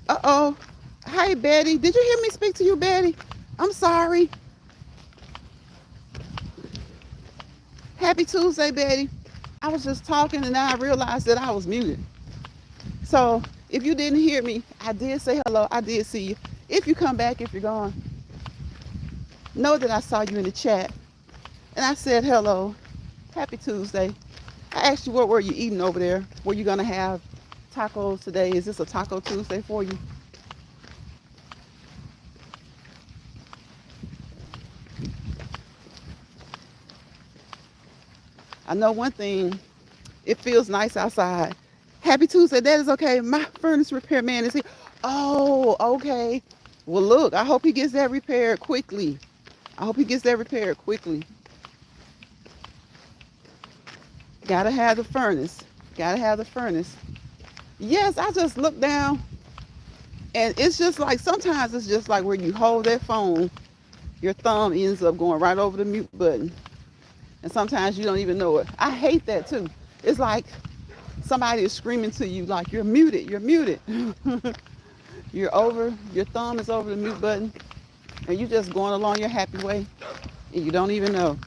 Uh-oh. Hey, Betty. Did you hear me speak to you, Betty? I'm sorry. Happy Tuesday, Betty. I was just talking and now I realized that I was muted. So if you didn't hear me, I did say hello. I did see you. If you come back, if you're gone, know that I saw you in the chat and I said hello. Happy Tuesday. I asked you what were you eating over there? Were you gonna have tacos today? Is this a Taco Tuesday for you? I know one thing, it feels nice outside. Happy Tuesday, that is okay. My furnace repairman is here. Oh, okay. Well, look, I hope he gets that repaired quickly. I hope he gets that repaired quickly. Gotta have the furnace. Gotta have the furnace. Yes, I just look down and it's just like, sometimes it's just like where you hold that phone, your thumb ends up going right over the mute button. And sometimes you don't even know it. I hate that too. It's like somebody is screaming to you like, you're muted, you're muted. Your thumb is over the mute button and you're just going along your happy way and you don't even know.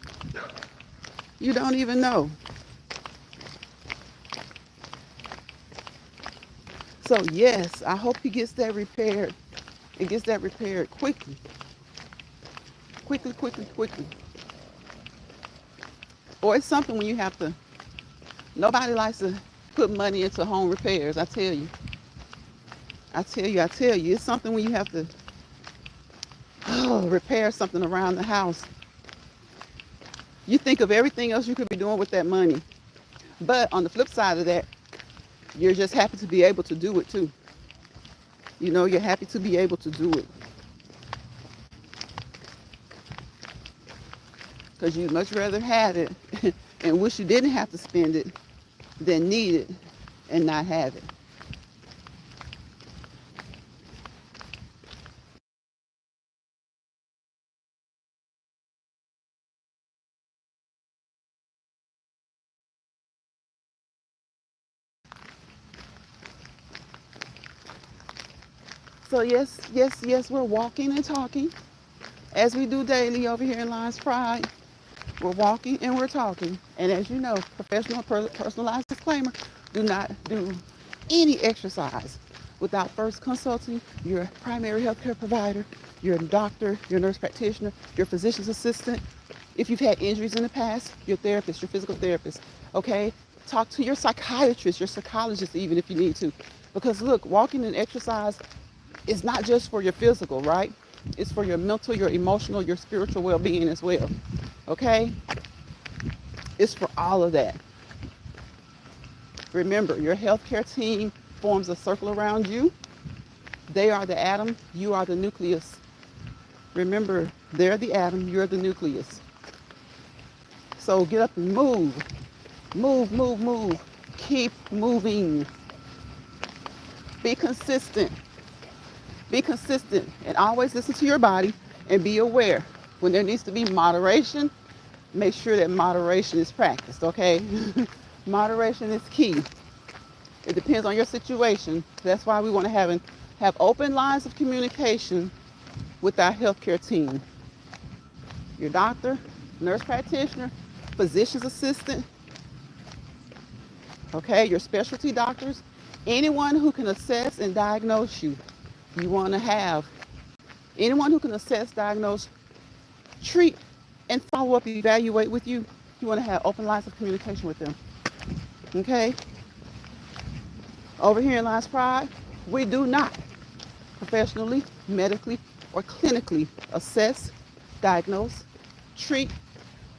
You don't even know. So yes, I hope he gets that repaired and gets that repaired quickly. Quickly, quickly, quickly. Or it's something when you have to, nobody likes to put money into home repairs, I tell you. I tell you, it's something when you have to repair something around the house. You think of everything else you could be doing with that money. But on the flip side of that, you're just happy to be able to do it too. You know, you're happy to be able to do it. Because you'd much rather have it and wish you didn't have to spend it than need it and not have it. So yes, yes, yes, we're walking and talking as we do daily over here in LionsPride. We're walking and we're talking. And as you know, professional personalized disclaimer, do not do any exercise without first consulting your primary healthcare provider, your doctor, your nurse practitioner, your physician's assistant. If you've had injuries in the past, your therapist, your physical therapist, okay? Talk to your psychiatrist, your psychologist even if you need to. Because look, walking and exercise is not just for your physical, right? It's for your mental, your emotional, your spiritual well-being as well. Okay? It's for all of that. Remember, your healthcare team forms a circle around you. They are the atom, you are the nucleus. Remember, they're the atom, you're the nucleus. So get up and move. Move, move, move. Keep moving. Be consistent. Be consistent and always listen to your body and be aware. When there needs to be moderation, make sure that moderation is practiced, okay? Moderation is key. It depends on your situation. That's why we want to have open lines of communication with our healthcare team. Your doctor, nurse practitioner, physician's assistant, okay, your specialty doctors, anyone who can assess and diagnose you. You want to have anyone who can assess, diagnose, treat, and follow up, evaluate with you. You want to have open lines of communication with them. Okay? Over here in LionsPride, we do not professionally, medically, or clinically assess, diagnose, treat,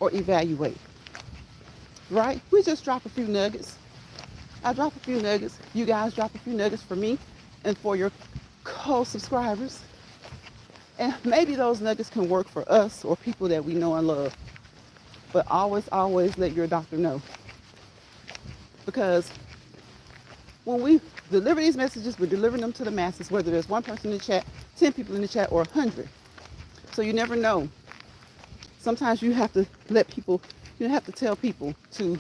or evaluate. Right? We just drop a few nuggets. I drop a few nuggets. You guys drop a few nuggets for me and for your co-subscribers. And maybe those nuggets can work for us or people that we know and love. But always, always let your doctor know. Because when we deliver these messages, we're delivering them to the masses, whether there's one person in the chat, 10 people in the chat, or 100. So you never know. Sometimes you have to let people, you have to tell people to,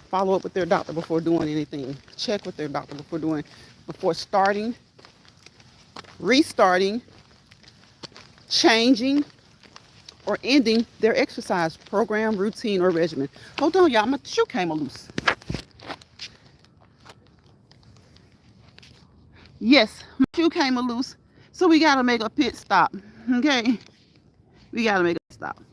follow up with their doctor before doing anything. Check with their doctor before starting restarting, changing, or ending their exercise program, routine, or regimen. Hold on, y'all. My shoe came loose. Yes, my shoe came loose. So we got to make a pit stop. Okay? We got to make a stop.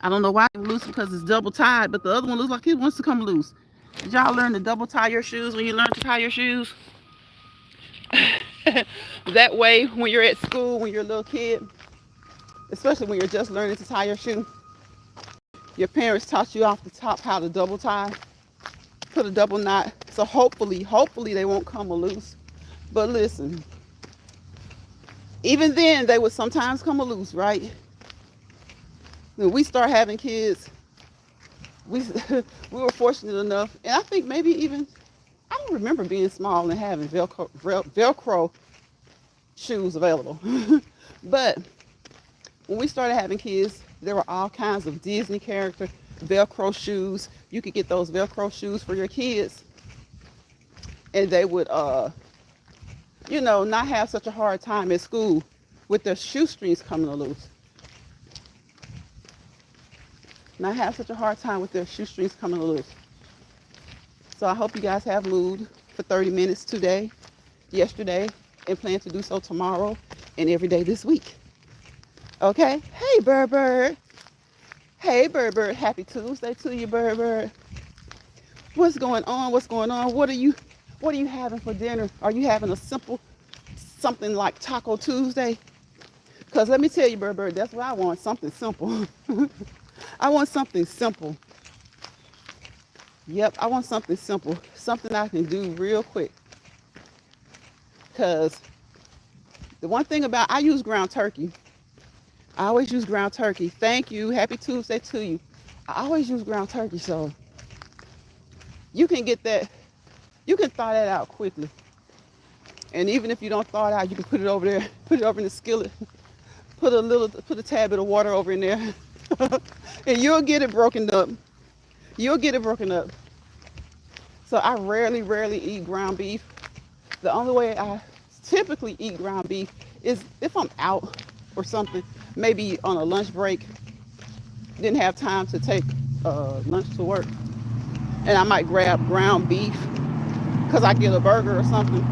I don't know why it loose because it's double tied, but the other one looks like it wants to come loose. Did y'all learn to double tie your shoes when you learn to tie your shoes? That way, when you're at school, when you're a little kid, especially when you're just learning to tie your shoe, your parents taught you off the top how to double tie, put a double knot. So hopefully they won't come loose. But listen, even then, they would sometimes come loose, right? When we start having kids, we were fortunate enough, and I think maybe even, I don't remember being small and having Velcro shoes available. But when we started having kids, there were all kinds of Disney character Velcro shoes. You could get those Velcro shoes for your kids, and they would, not have such a hard time at school with their shoestrings coming loose. Not have such a hard time with their shoestrings coming loose. So I hope you guys have moved for 30 minutes today, yesterday, and plan to do so tomorrow and every day this week. Okay? Hey, Bird. Hey, Bird. Happy Tuesday to you, Bird. What's going on? What are you having for dinner? Are you having a simple something like Taco Tuesday? Because let me tell you, Bird, that's what I want, something simple. I want something simple. Yep, I want something simple. Something I can do real quick. Because the one thing about, I use ground turkey. I always use ground turkey. Thank you. Happy Tuesday to you. I always use ground turkey, so you can get that. You can thaw that out quickly. And even if you don't thaw it out, you can put it over there, put it over in the skillet, put a tad bit of water over in there, and you'll get it broken up. So I rarely eat ground beef. The only way I typically eat ground beef is if I'm out or something, maybe on a lunch break, didn't have time to take lunch to work, and I might grab ground beef because I get a burger or something.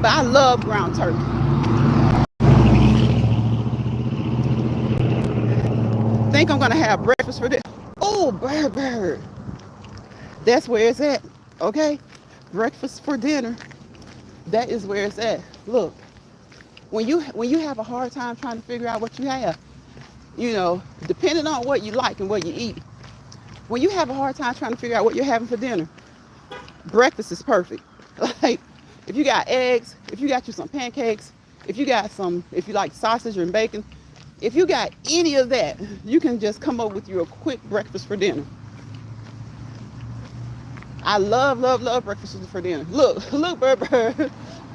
But I love ground turkey. Think I'm gonna have breakfast for this. Oh, Bird. That's where it's at. Okay? Breakfast for dinner. That is where it's at. Look, when you have a hard time trying to figure out what you have, depending on what you like and what you eat, when you have a hard time trying to figure out what you're having for dinner, breakfast is perfect. Like, if you got eggs, if you got you some pancakes, if you like sausage and bacon, if you got any of that, you can just come up with you a quick breakfast for dinner. I love breakfast for dinner. Look, Bird.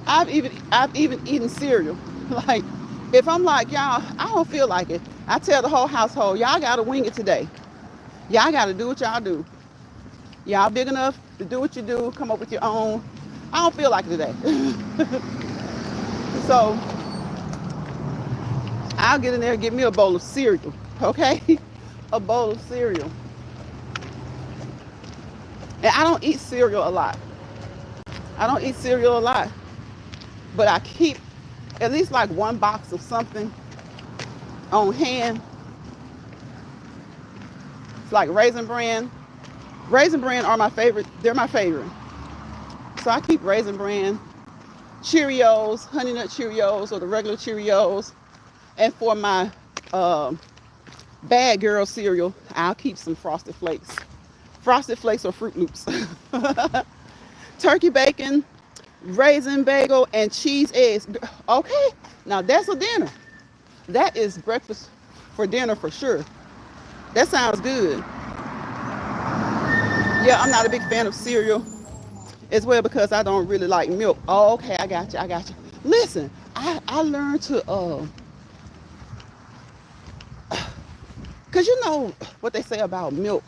I've even eaten cereal. Like, if I'm like, y'all, I don't feel like it, I tell the whole household, y'all gotta wing it today. Y'all gotta do what y'all do. Y'all big enough to do what you do, come up with your own. I don't feel like it today. So I'll get in there and get me a bowl of cereal, okay? A bowl of cereal. And I don't eat cereal a lot. But I keep at least like one box of something on hand. It's like Raisin Bran. Raisin Bran are my favorite. They're my favorite. So I keep Raisin Bran, Cheerios, Honey Nut Cheerios, or the regular Cheerios. And for my Bad Girl cereal, I'll keep some Frosted Flakes. Frosted Flakes or Fruit Loops. Turkey bacon, raisin bagel, and cheese eggs. Okay, now that's a dinner. That is breakfast for dinner for sure. That sounds good. Yeah, I'm not a big fan of cereal as well because I don't really like milk. Oh, okay, I got you. Listen, I learned to, because you know what they say about milk.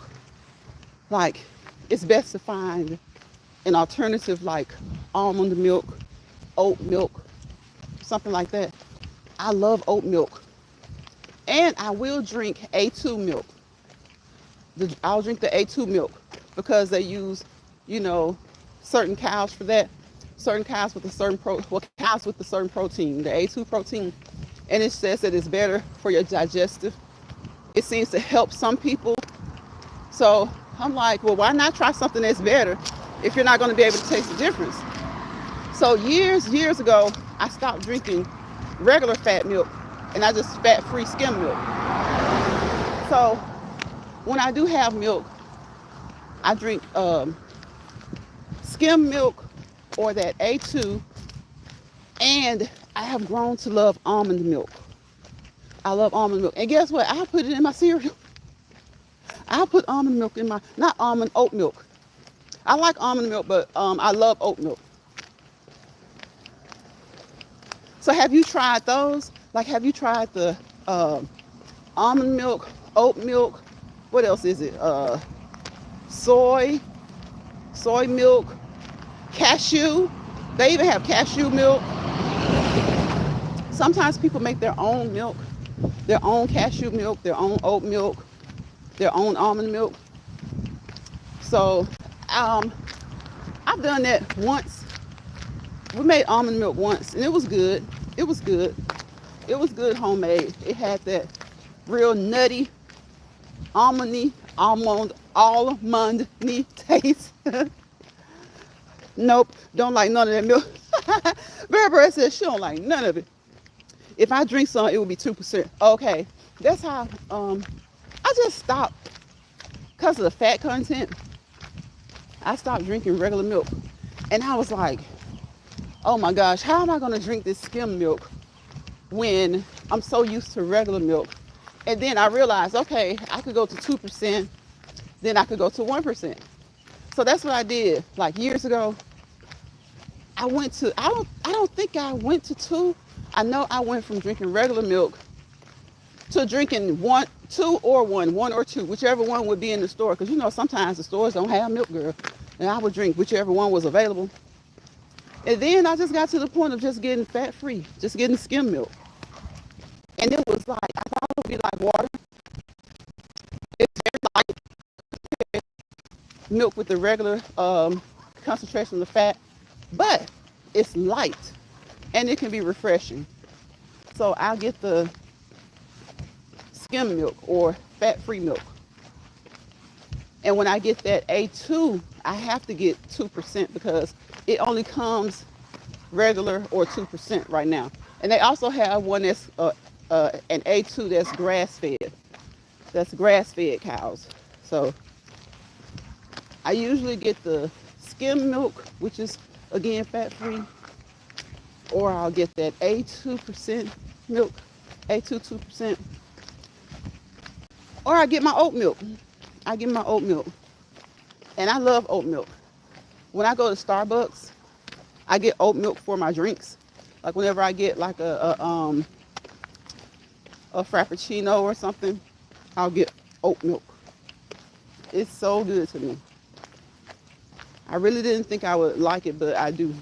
Like, it's best to find an alternative like almond milk, oat milk, something like that. I love oat milk. And I will drink A2 milk. I'll drink the A2 milk because they use, you know, certain cows for that. Certain cows with a certain cows with a certain protein, the A2 protein. And it says that it's better for your digestive. It seems to help some people. So I'm like, well, why not try something that's better if you're not going to be able to taste the difference? So years ago, I stopped drinking regular fat milk and I just fat-free skim milk. So when I do have milk, I drink skim milk or that A2, and I have grown to love almond milk. I love almond milk. And guess what? I'll put it in my cereal. I'll put almond milk in my, not almond, oat milk. I like almond milk, but I love oat milk. So have you tried those? Like, have you tried the almond milk, oat milk? What else is it? Soy milk, cashew. They even have cashew milk. Sometimes people make their own milk, their own cashew milk, their own oat milk, their own almond milk. So I've done that once. We made almond milk once and it was good. It was good. It was good homemade. It had that real nutty, almondy taste. Nope, don't like none of that milk. Bear said she don't like none of it. If I drink some, it would be 2%. Okay, that's how I just stopped because of the fat content. I stopped drinking regular milk. And I was like, oh my gosh, how am I going to drink this skim milk when I'm so used to regular milk? And then I realized, okay, I could go to 2%, then I could go to 1%. So that's what I did. Like years ago, I don't think I went to 2. I know I went from drinking regular milk to drinking 1, 2 or 1 or 2, whichever one would be in the store. Because you know, sometimes the stores don't have milk, girl. And I would drink whichever one was available. And then I just got to the point of just getting fat-free, just getting skim milk. And it was like, I thought it would be like water. It's very light milk with the regular concentration of the fat, but it's light and it can be refreshing. So I'll get the skim milk or fat-free milk. And when I get that A2, I have to get 2% because it only comes regular or 2% right now. And they also have one that's an A2 that's grass-fed. That's grass-fed cows. So I usually get the skim milk, which is again fat-free, or I'll get that A2% milk, A2 2%, or I get my oat milk. I get my oat milk, and I love oat milk. When I go to Starbucks, I get oat milk for my drinks. Like whenever I get like a frappuccino or something, I'll get oat milk. It's so good to me. I really didn't think I would like it, but I do.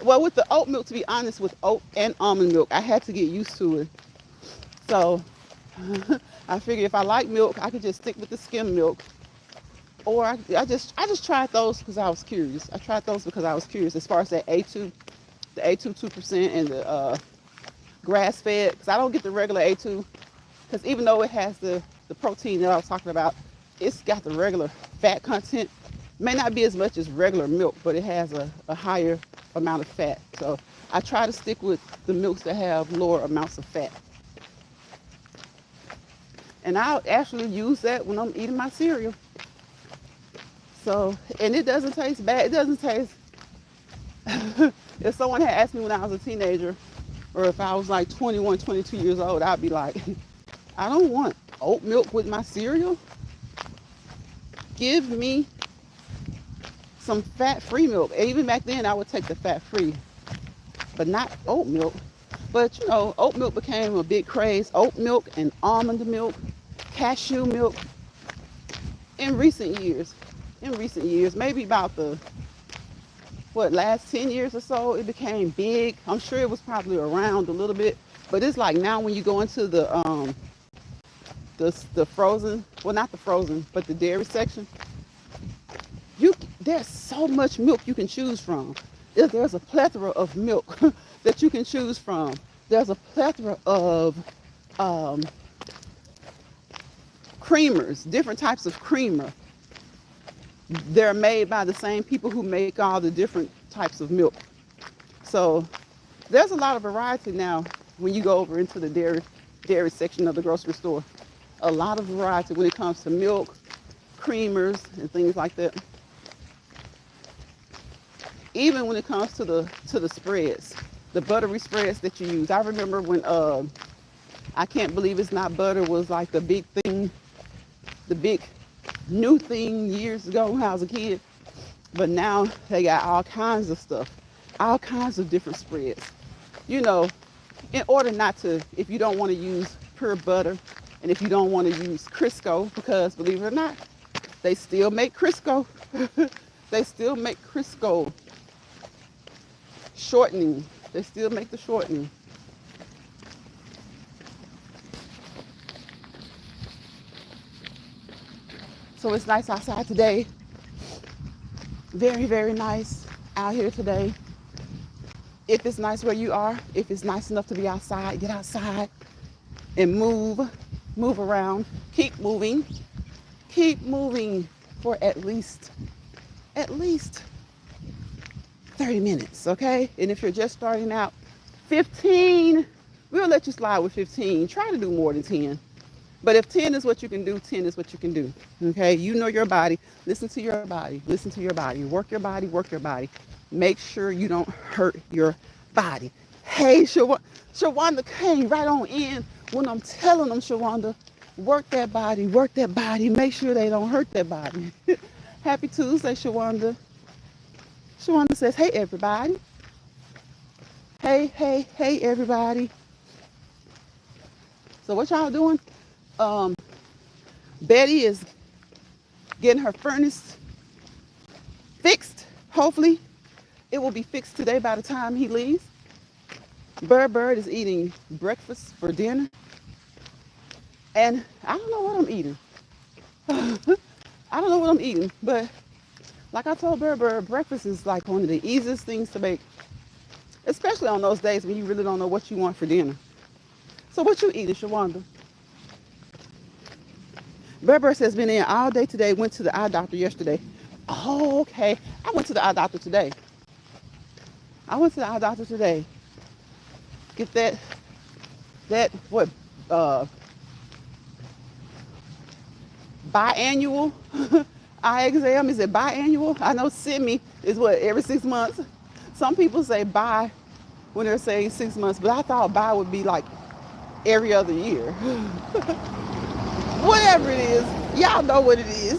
Well, with the oat milk, to be honest, with oat and almond milk, I had to get used to it. So I figured if I like milk, I could just stick with the skim milk. Or I just tried those because I was curious. I tried those because I was curious as far as that A2, the A2 2% and the grass-fed. Because I don't get the regular A2 because even though it has the protein that I was talking about, it's got the regular fat content. May not be as much as regular milk, but it has a higher amount of fat. So I try to stick with the milks that have lower amounts of fat. And I'll actually use that when I'm eating my cereal. So, and it doesn't taste bad. It doesn't taste, if someone had asked me when I was a teenager, or if I was like 21, 22 years old, I'd be like, I don't want oat milk with my cereal. Give me some fat-free milk. And even back then, I would take the fat-free, but not oat milk. But you know, oat milk became a big craze. Oat milk and almond milk, cashew milk. In recent years, maybe about the last 10 years or so, it became big. I'm sure it was probably around a little bit, but it's like now when you go into the frozen, well, not the frozen, but the dairy section, there's so much milk you can choose from. There's a plethora of milk that you can choose from. There's a plethora of creamers, different types of creamer. They're made by the same people who make all the different types of milk. So there's a lot of variety now when you go over into the dairy section of the grocery store. A lot of variety when it comes to milk, creamers, and things like that. Even when it comes to the spreads, the buttery spreads that you use. I remember when I can't believe it's not butter was like the big thing, the big new thing years ago when I was a kid. But now they got all kinds of stuff, all kinds of different spreads. You know, in order not to, if you don't want to use pure butter, and if you don't want to use Crisco, because believe it or not, they still make Crisco. They still make Crisco shortening. They still make the shortening. So it's nice outside today. Very, very nice out here today. If it's nice where you are, if it's nice enough to be outside, get outside and move around. Keep moving for at least 30 minutes, okay? And if you're just starting out, 15, we'll let you slide with 15. Try to do more than 10. But if 10 is what you can do, 10 is what you can do, okay? You know your body. Listen to your body. Listen to your body. Work your body. Work your body. Make sure you don't hurt your body. Hey, Shawanda came right on in when I'm telling them, Shawanda, work that body. Work that body. Make sure they don't hurt that body. Happy Tuesday, Shawanda. Shawanda says, hey, everybody. Hey, everybody. So what y'all doing? Betty is getting her furnace fixed. Hopefully it will be fixed today by the time he leaves. Bird is eating breakfast for dinner. And I don't know what I'm eating. I don't know what I'm eating, but like I told Bird, breakfast is like one of the easiest things to make, especially on those days when you really don't know what you want for dinner. So what you eating, Shawanda? Bird says been in all day today, went to the eye doctor yesterday. Oh, okay. I went to the eye doctor today. Get that what biannual eye exam. Is it biannual? I know semi is what, every 6 months. Some people say bi when they're saying 6 months, but I thought bi would be like every other year. Whatever it is, y'all know what it is.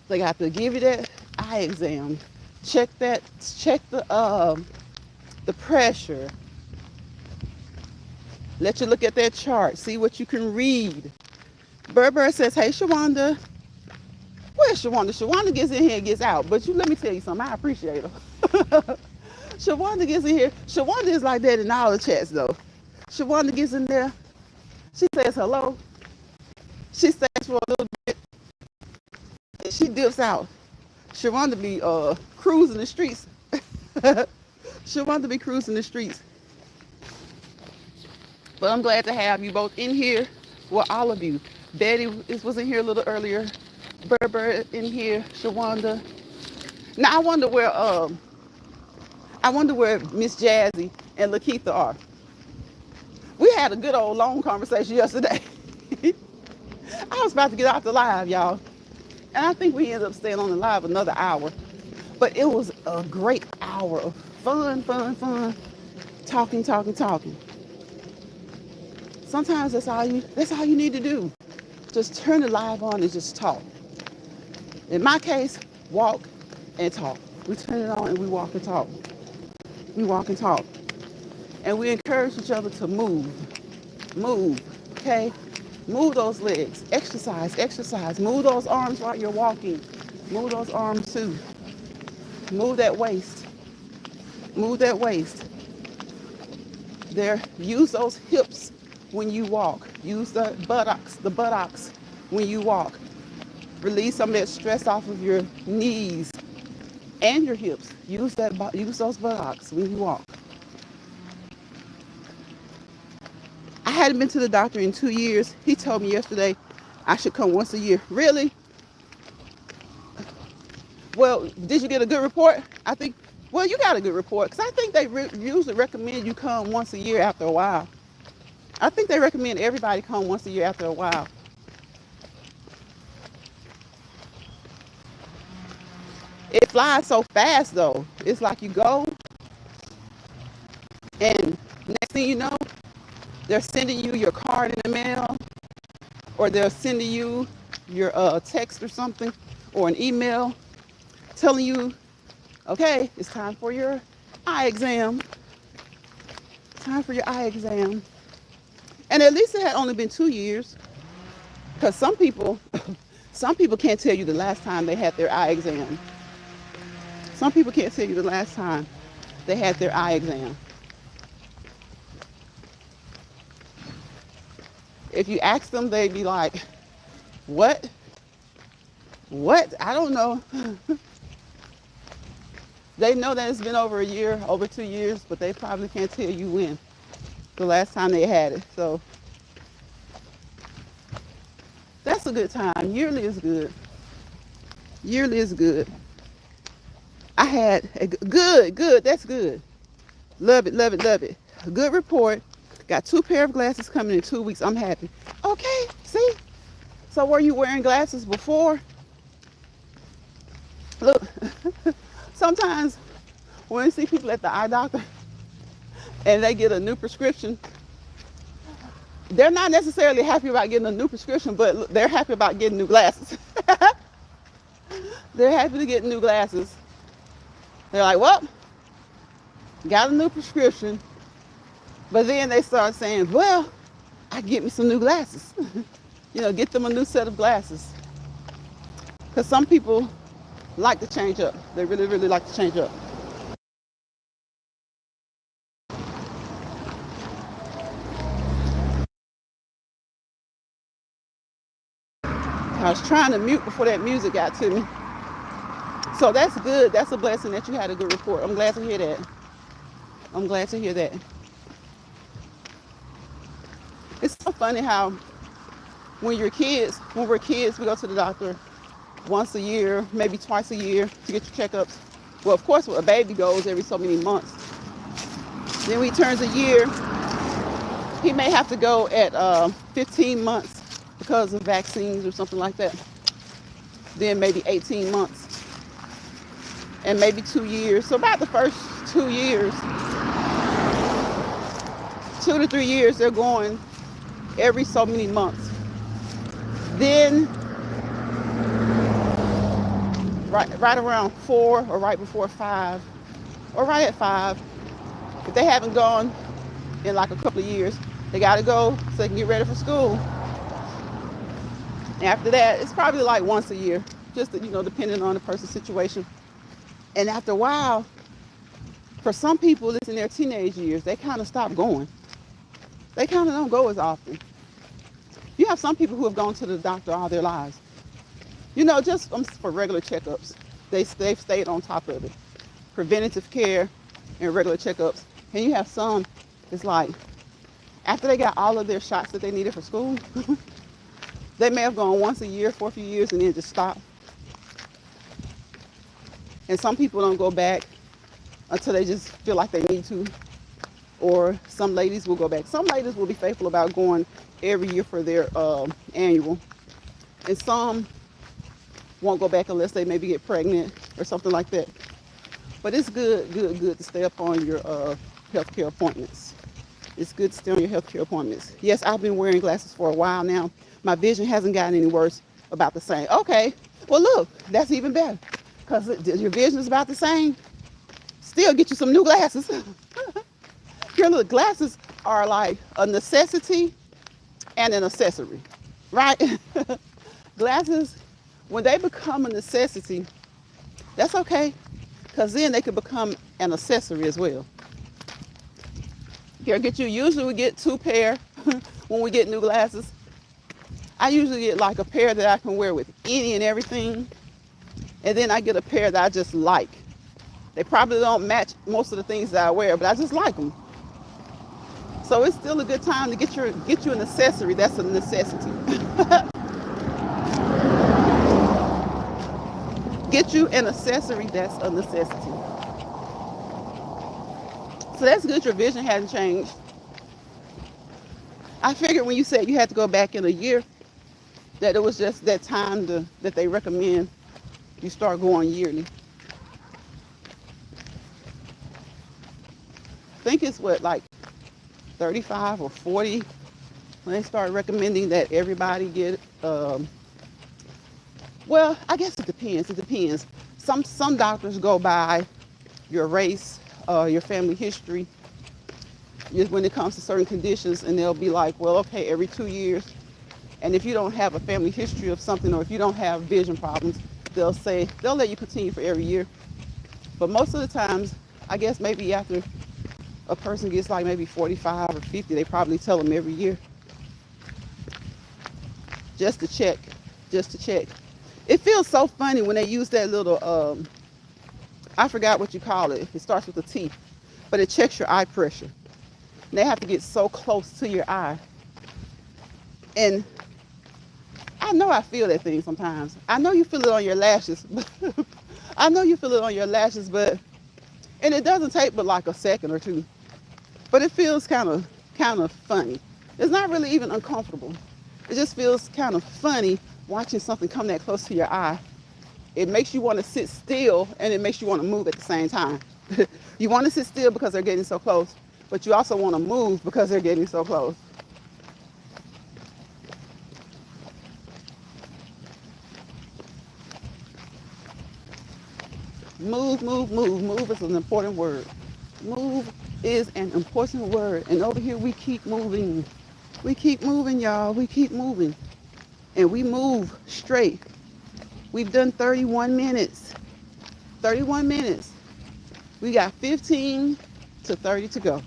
They got to give you that eye exam. Check the pressure. Let you look at that chart. See what you can read. Bird says, hey, Shawanda. Where's Shawanda? Shawanda gets in here and gets out. But let me tell you something. I appreciate her. Shawanda gets in here. Shawanda is like that in all the chats, though. Shawanda gets in there. She says hello. She stays for a little bit. And she dips out. Shawanda be cruising the streets. Shawanda be cruising the streets. But I'm glad to have you both in here. Well, all of you. Betty was in here a little earlier. Bird in here. Shawanda. Now I wonder where Miss Jazzy and Lakeitha are. We had a good old long conversation yesterday. I was about to get off the live, y'all. And I think we ended up staying on the live another hour. But it was a great hour of fun. Talking. Sometimes that's all you need to do. Just turn the live on and just talk. In my case, walk and talk. We turn it on and we walk and talk. And we encourage each other to move, okay? Move those legs. Exercise, exercise. Move those arms while you're walking. Move those arms too. Move that waist. Move that waist. There, use those hips when you walk. Use the buttocks when you walk. Release some of that stress off of your knees and your hips. Use those buttocks when you walk. I hadn't been to the doctor in 2 years. He told me yesterday I should come once a year. Really? Well, did you get a good report? Well, you got a good report because I think they usually recommend you come once a year after a while. I think they recommend everybody come once a year after a while. It flies so fast though. It's like you go and next thing you know, they're sending you your card in the mail, or they're sending you your text or something, or an email telling you, okay, it's time for your eye exam. Time for your eye exam. And at least it had only been 2 years, because some people can't tell you the last time they had their eye exam. Some people can't tell you the last time they had their eye exam. If you ask them, they'd be like, what? What? I don't know. They know that it's been over a year, over 2 years, but they probably can't tell you when the last time they had it. So that's a good time. Yearly is good. Yearly is good. I had a good, that's good. Love it, love it, love it. A good report. Got 2 pair of glasses coming in 2 weeks. I'm happy. Okay, see? So were you wearing glasses before? Look, sometimes when you see people at the eye doctor and they get a new prescription, they're not necessarily happy about getting a new prescription, but they're happy about getting new glasses. They're happy to get new glasses. They're like, well, got a new prescription. But then they start saying, well, I get me some new glasses. Get them a new set of glasses. Because some people like to change up. They really, really like to change up. I was trying to mute before that music got to me. So that's good. That's a blessing that you had a good report. I'm glad to hear that. I'm glad to hear that. It's so funny how when we're kids, we go to the doctor once a year, maybe twice a year to get your checkups. Well, of course, a baby goes every so many months. Then when he turns a year, he may have to go at 15 months because of vaccines or something like that. Then maybe 18 months. And maybe 2 years. So about the first 2 years, 2 to 3 years, they're going every so many months. Then right around 4 or right before 5 or right at 5, if they haven't gone in like a couple of years, they got to go so they can get ready for school. After that, it's probably like once a year, just depending on the person's situation. And after a while, for some people, it's in their teenage years, they kind of stop going. They kind of don't go as often. You have some people who have gone to the doctor all their lives. Just for regular checkups. They've stayed on top of it. Preventative care and regular checkups. And you have some, it's like, after they got all of their shots that they needed for school, they may have gone once a year for a few years and then just stop. And some people don't go back until they just feel like they need to. Or some ladies will go back. Some ladies will be faithful about going every year for their annual. And some won't go back unless they maybe get pregnant or something like that. But it's good to stay up on your healthcare appointments. It's good to stay on your healthcare appointments. Yes, I've been wearing glasses for a while now. My vision hasn't gotten any worse, about the same. Okay, well look, that's even better. Because your vision is about the same. Still get you some new glasses. Your little glasses are like a necessity and an accessory. right? Glasses, when they become a necessity, that's okay, because then they could become an accessory as well. Here, get you. Usually we get 2 pair when we get new glasses. I usually get like a pair that I can wear with any and everything, and then I get a pair that I just like. They probably don't match most of the things that I wear, but I just like them. So it's still a good time to get you an accessory that's a necessity. Get you an accessory that's a necessity. So that's good. Your vision hasn't changed. I figured when you said you had to go back in a year, that it was just that time that they recommend you start going yearly. I think it's what, like 35 or 40 when they start recommending that everybody get. Well, I guess it depends. It depends. Some doctors go by your race, your family history, when it comes to certain conditions, and they'll be like, well, okay, every 2 years. And if you don't have a family history of something, or if you don't have vision problems, they'll let you continue for every year. But most of the times, I guess maybe after a person gets like maybe 45 or 50, they probably tell them every year. Just to check. It feels so funny when they use that little, I forgot what you call it. It starts with a T, but it checks your eye pressure. And they have to get so close to your eye. And I know I feel that thing sometimes. I know you feel it on your lashes. But and it doesn't take but like a second or two. But it feels kind of funny. It's not really even uncomfortable. It just feels kind of funny watching something come that close to your eye. It makes you want to sit still, and it makes you want to move at the same time. You want to sit still because they're getting so close, but you also want to move because they're getting so close. Move. Move is an important word. Move is an important word. And over here we keep moving. We keep moving, y'all. We keep moving. And we move straight. We've done 31 minutes. 31 minutes. We got 15 to 30 to go.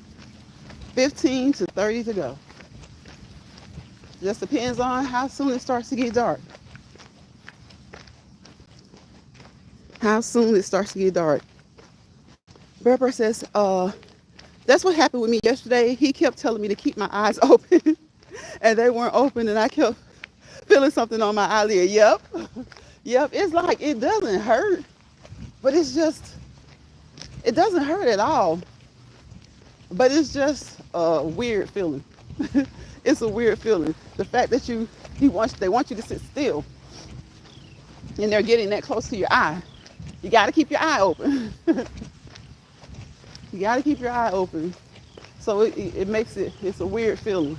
15 to 30 to go. Just depends on how soon it starts to get dark. How soon it starts to get dark. Berber says, that's what happened with me yesterday. He kept telling me to keep my eyes open, and they weren't open, and I kept feeling something on my eyelid. Yep. It's like, it doesn't hurt, but it doesn't hurt at all. But it's just a weird feeling. It's a weird feeling. The fact that they want you to sit still, and they're getting that close to your eye. You got to keep your eye open. You got to keep your eye open. So it makes it's a weird feeling.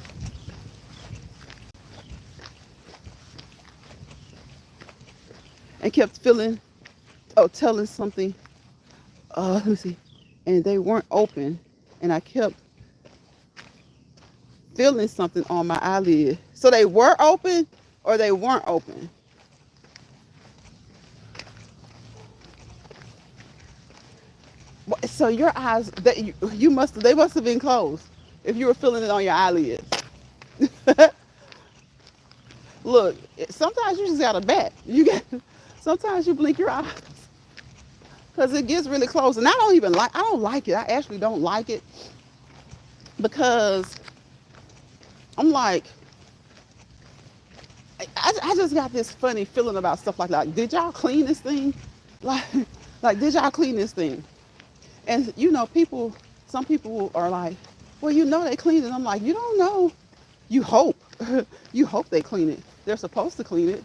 And kept telling something, let me see. And they weren't open. And I kept feeling something on my eyelid. So they were open or they weren't open? So your eyes, they must have been closed if you were feeling it on your eyelids. Look, sometimes you just gotta bat. Sometimes you blink your eyes because it gets really close, and I don't like it. I actually don't like it because I'm like, I just got this funny feeling about stuff like that. Did y'all clean this thing? Like did y'all clean this thing? And some people are like, well, they cleaned it. I'm like, you don't know. You hope. You hope they clean it. They're supposed to clean it.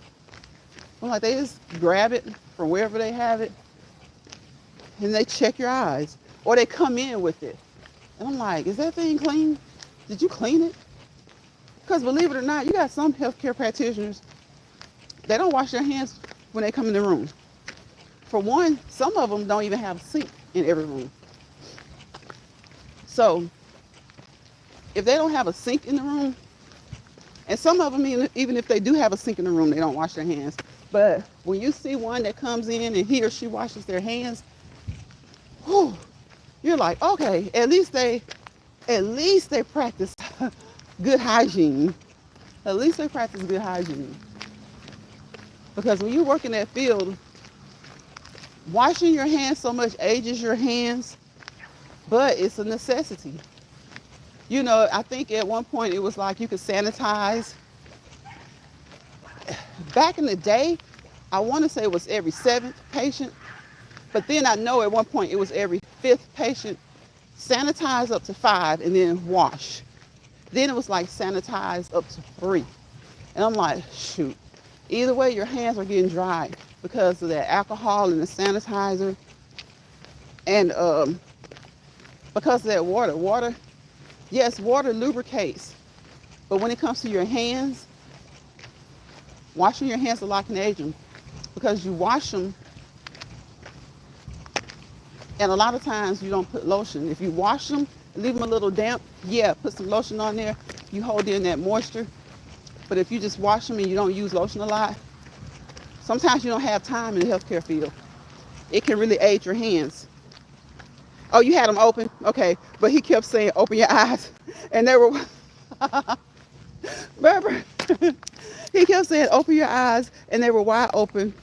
I'm like, they just grab it from wherever they have it, and they check your eyes, or they come in with it. And I'm like, is that thing clean? Did you clean it? Because believe it or not, you got some healthcare practitioners, they don't wash their hands when they come in the room. For one, some of them don't even have a sink in every room. So if they don't have a sink in the room, And some of them, even if they do have a sink in the room, they don't wash their hands. But when you see one that comes in and he or she washes their hands, whew, you're like, okay, at least they practice good hygiene. At least they practice good hygiene. Because when you work in that field, washing your hands so much ages your hands, but it's a necessity. You know, I think at one point it was like you could sanitize. Back in the day, I want to say it was every 7th patient, but then I know at one point it was every 5th patient. Sanitize up to 5 and then wash. Then it was like sanitize up to 3. And I'm like, shoot, either way your hands are getting dry because of that alcohol and the sanitizer. And because of that water, yes, water lubricates. But when it comes to your hands, washing your hands a lot can age them because you wash them, and a lot of times you don't put lotion. If you wash them, leave them a little damp, yeah, put some lotion on there. You hold in that moisture. But if you just wash them and you don't use lotion a lot, sometimes you don't have time in the healthcare field. It can really age your hands. Oh, you had them open? Okay. But he kept saying, open your eyes. And they were, remember? He kept saying, open your eyes. And they were wide open.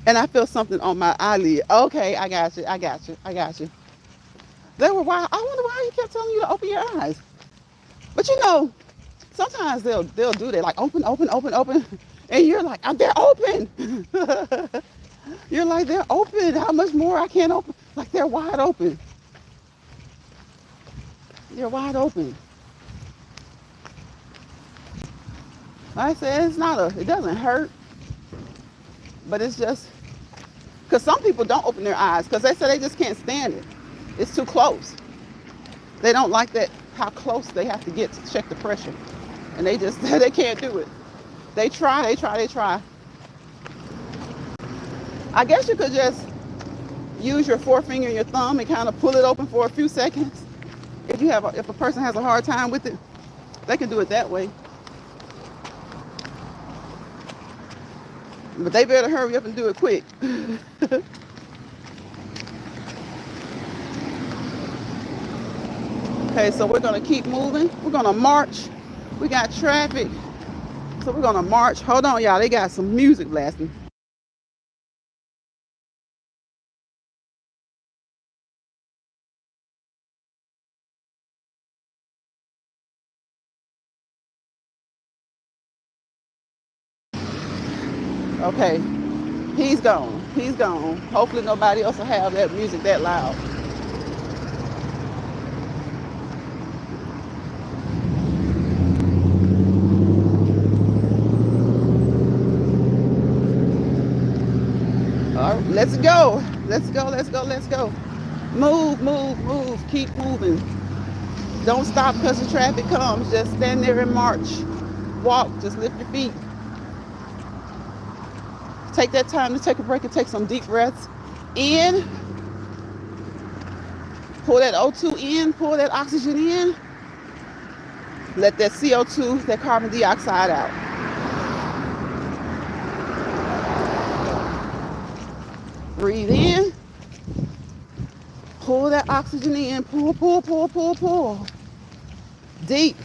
And I felt something on my eyelid. Okay, I got you. They were wide. I wonder why he kept telling you to open your eyes. But you know, sometimes they'll do that, like open. And you're like, oh, they're open. You're like, they're open. How much more I can't open? Like they're wide open. They're wide open. Like I said, it doesn't hurt, but it's just, because some people don't open their eyes because they say they just can't stand it. It's too close. They don't like that, how close they have to get to check the pressure. And they can't do it. They try. I guess you could just use your forefinger and your thumb and kind of pull it open for a few seconds. If a person has a hard time with it, they can do it that way. But they better hurry up and do it quick. Okay, so we're gonna keep moving. We're gonna march. We got traffic, so we're gonna march. Hold on, y'all. They got some music blasting. Okay, he's gone. Hopefully nobody else will have that music that loud. All right, let's go. Move. Keep moving. Don't stop because the traffic comes. Just stand there and march. Walk. Just lift your feet. Take that time to take a break and take some deep breaths in. Pull that O2 in. Pull that oxygen in. Let that CO2, that carbon dioxide out. Breathe in. Pull that oxygen in. Pull. Deep.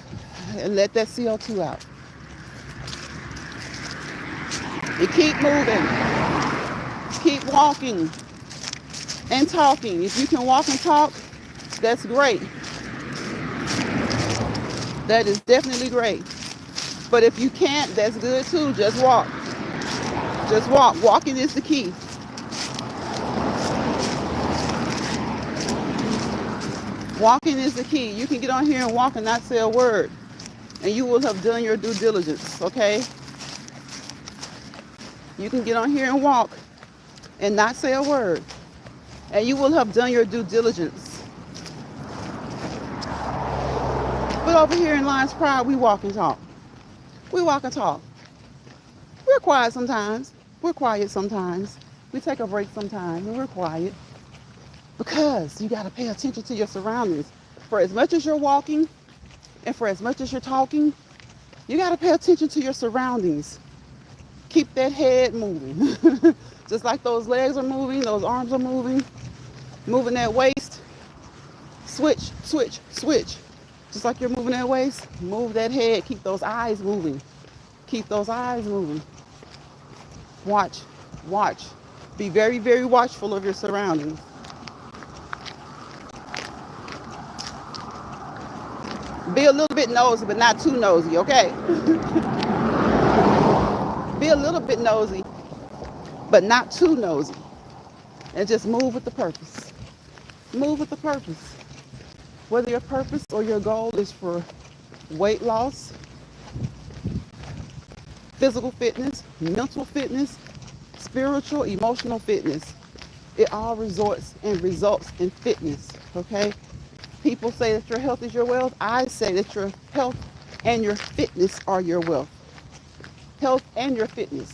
And let that CO2 out. And keep moving. Keep walking and talking. If you can walk and talk, that's great. That is definitely great. But if you can't, that's good too. Just walk. Walking is the key. Walking is the key. You can get on here and walk and not say a word, and you will have done your due diligence, okay? You can get on here and walk and not say a word, and you will have done your due diligence. But over here in LionsPride, we walk and talk. We're quiet sometimes. We take a break sometimes, and we're quiet. Because you got to pay attention to your surroundings. For as much as you're walking and for as much as you're talking, You got to pay attention to your surroundings. Keep that head moving. Just like those legs are moving, those arms are moving, moving that waist. Switch, switch, switch. Just like you're moving that waist, move that head. Keep those eyes moving. Keep those eyes moving. Watch, watch. Be very, very watchful of your surroundings. Be a little bit nosy, but not too nosy, okay? Be a little bit nosy, but not too nosy. And just move with the purpose. Move with the purpose. Whether your purpose or your goal is for weight loss, physical fitness, mental fitness, spiritual, emotional fitness, it all results in fitness, okay? People say that your health is your wealth. I say that your health and your fitness are your wealth. Health and your fitness.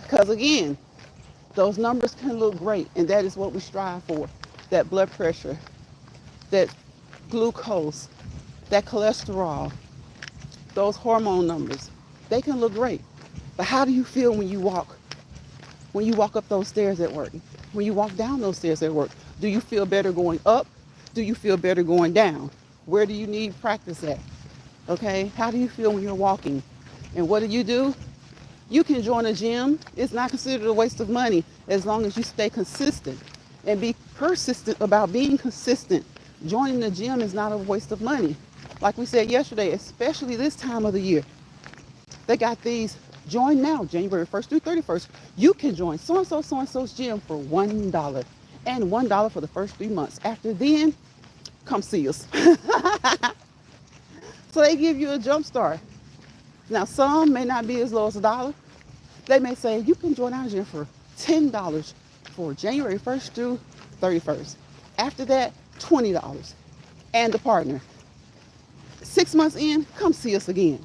Because again, those numbers can look great, and that is what we strive for. That blood pressure, that glucose, that cholesterol, those hormone numbers, they can look great. But how do you feel when you walk up those stairs at work? When you walk down those stairs at work? Do you feel better going up? Do you feel better going down? Where do you need practice at? Okay, how do you feel when you're walking? And what do? You can join a gym. It's not considered a waste of money as long as you stay consistent and be persistent about being consistent. Joining the gym is not a waste of money. Like we said yesterday, especially this time of the year. They got these, join now, January 1st through 31st. You can join so-and-so's gym for $1 and $1 for the first 3 months. After then, come see us. So they give you a jump start. Now, some may not be as low as $1. They may say, you can join our gym for $10 for January 1st through 31st. After that, $20 and the partner. 6 months in, come see us again.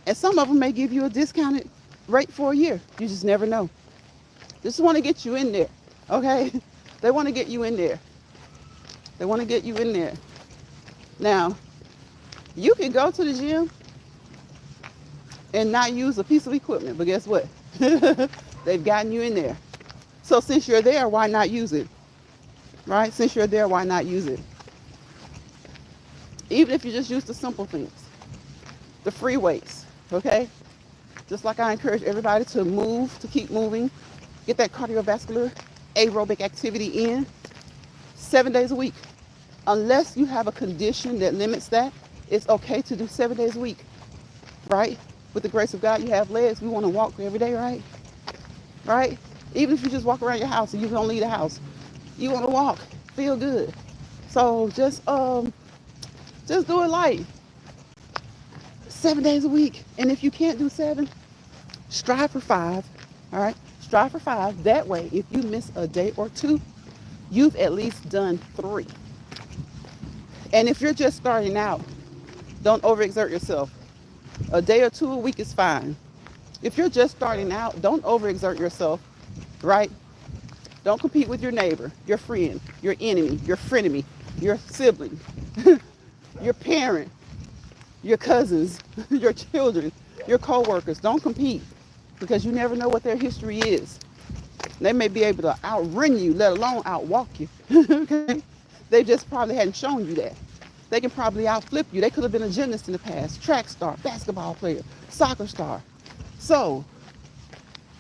And some of them may give you a discounted rate for a year. You just never know. Just want to get you in there, okay? They want to get you in there. They want to get you in there. Now, you can go to the gym and not use a piece of equipment, but guess what? They've gotten you in there. So since you're there, why not use it? Right? Since you're there, why not use it? Even if you just use the simple things, the free weights, okay? Just like I encourage everybody to move, to keep moving, get that cardiovascular aerobic activity in 7 days a week. Unless you have a condition that limits that, it's okay to do 7 days a week, right? With the grace of God, you have legs. We want to walk every day, right? Right? Even if you just walk around your house and you don't leave the house, you want to walk, feel good. So just do it light. 7 days a week. And if you can't do 7, strive for 5. All right? Strive for 5. That way, if you miss a day or 2, you've at least done 3. And if you're just starting out, don't overexert yourself. A day or 2 a week is fine. If you're just starting out, don't overexert yourself, right? Don't compete with your neighbor, your friend, your enemy, your frenemy, your sibling, your parent, your cousins, your children, your co-workers. Don't compete because you never know what their history is. They may be able to outrun you, let alone outwalk you. Okay? They just probably hadn't shown you that. They can probably outflip you. They could have been a gymnast in the past, track star, basketball player, soccer star. So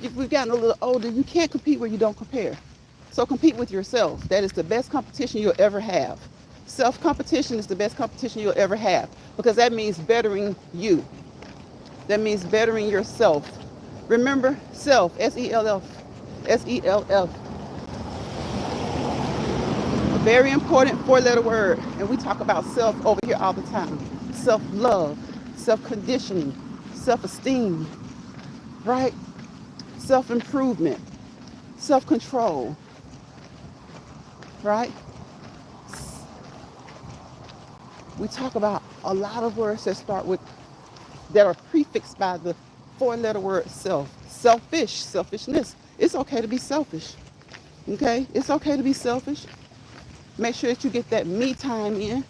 if we've gotten a little older, you can't compete where you don't compare. So compete with yourself. That is the best competition you'll ever have. Self-competition is the best competition you'll ever have because that means bettering you. That means bettering yourself. Remember, self, S-E-L-F, S-E-L-F. A very important 4-letter word, and we talk about self over here all the time. Self-love, self-conditioning, self-esteem, right? Self-improvement, self-control, right? We talk about a lot of words that start with, that are prefixed by the 4-letter word self. Selfish, selfishness. It's okay to be selfish, okay? It's okay to be selfish. Make sure that you get that me time in,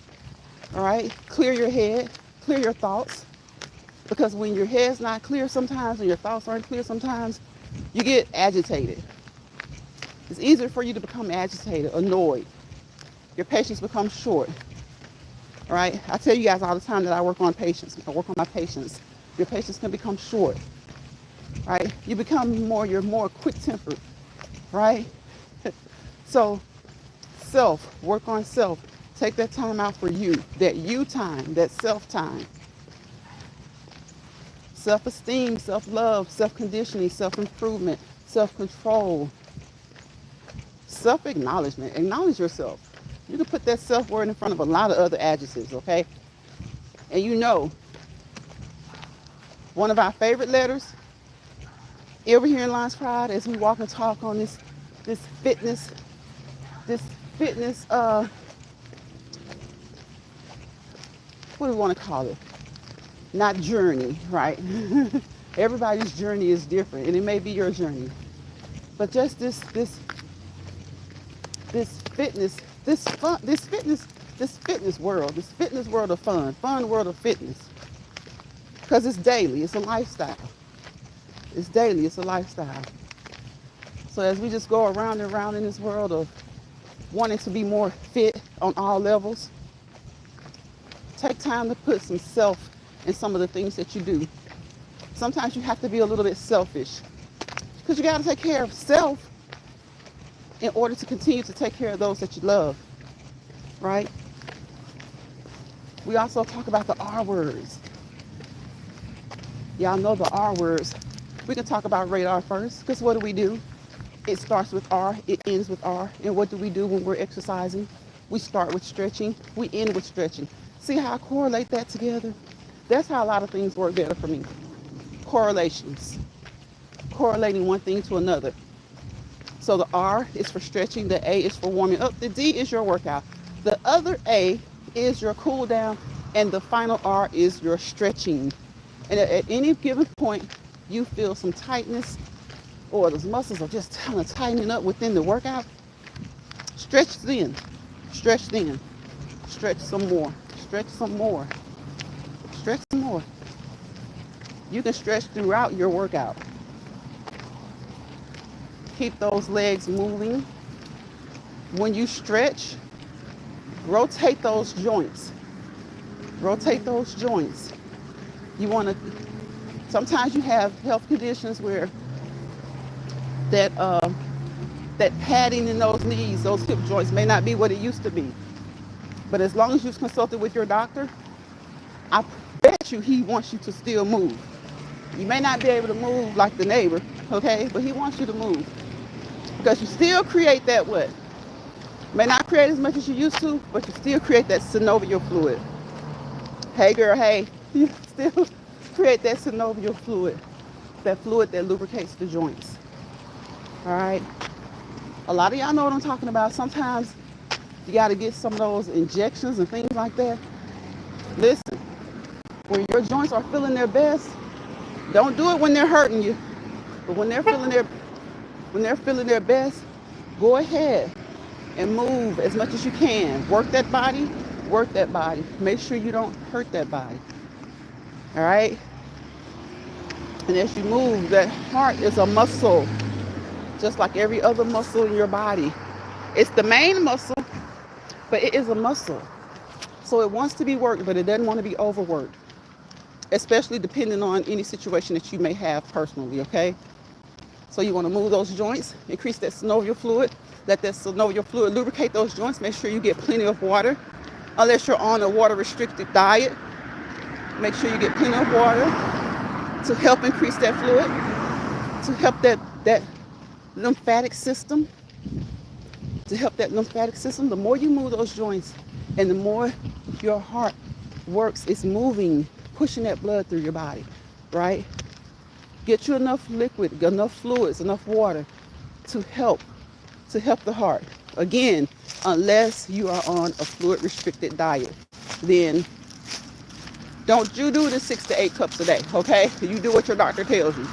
all right? Clear your head, clear your thoughts, Because when your head's not clear sometimes and your thoughts aren't clear sometimes, you get agitated. It's easier for you to become agitated, annoyed. Your patience becomes short. All right? I tell you guys all the time that I work on patience. I work on my patience. Your patience can become short. Right? You're more quick-tempered. Right? So work on self. Take that time out for you. That you time, that self time. Self-esteem, self-love, self-conditioning, self-improvement, self-control, self-acknowledgement. Acknowledge yourself. You can put that self-word in front of a lot of other adjectives, okay? And you know, one of our favorite letters, over here in LionsPride, as we walk and talk on this fitness, what do we want to call it? Not journey, right? Everybody's journey is different, and it may be your journey. But just this fitness, this fitness world of fun world of fitness. Because it's daily, it's a lifestyle. It's daily, it's a lifestyle. So as we just go around and around in this world of wanting to be more fit on all levels, take time to put some self in some of the things that you do. Sometimes you have to be a little bit selfish because you got to take care of self in order to continue to take care of those that you love, right? We also talk about the R words. Y'all know the R words. We can talk about radar first, because what do? It starts with R, it ends with R. And what do we do when we're exercising? We start with stretching, we end with stretching. See how I correlate that together? That's how a lot of things work better for me. Correlations. Correlating one thing to another. So the R is for stretching, the A is for warming up, the D is your workout. The other A is your cool down, and the final R is your stretching. And at any given point, you feel some tightness, or those muscles are just kind of tightening up within the workout. Stretch then. Stretch then. Stretch some more. Stretch some more. Stretch some more. You can stretch throughout your workout. Keep those legs moving. When you stretch, rotate those joints. Rotate those joints. You want to, sometimes you have health conditions where that padding in those knees, those hip joints may not be what it used to be. But as long as you've consulted with your doctor, I bet you he wants you to still move. You may not be able to move like the neighbor, okay? But he wants you to move. Because you still create that what? May not create as much as you used to, but you still create that synovial fluid. Hey girl, hey. You still create that synovial fluid. That fluid that lubricates the joints. All right? A lot of y'all know what I'm talking about. Sometimes you got to get some of those injections and things like that. Listen, when your joints are feeling their best, don't do it when they're hurting you. But when they're feeling their best, go ahead and move as much as you can. Work that body. Make sure you don't hurt that body. All right? And as you move, that heart is a muscle, just like every other muscle in your body. It's the main muscle, but it is a muscle. So it wants to be worked, but it doesn't want to be overworked, especially depending on any situation that you may have personally, okay? So you want to move those joints, increase that synovial fluid, let that synovial fluid lubricate those joints. Make sure you get plenty of water. Unless you're on a water-restricted diet, make sure you get plenty of water to help increase that fluid, to help that lymphatic system, The more you move those joints and the more your heart works, it's moving, pushing that blood through your body, right? Get you enough liquid, enough fluids, enough water to help the heart. Again, unless you are on a fluid-restricted diet, then don't you do the 6 to 8 cups a day, okay? You do what your doctor tells you.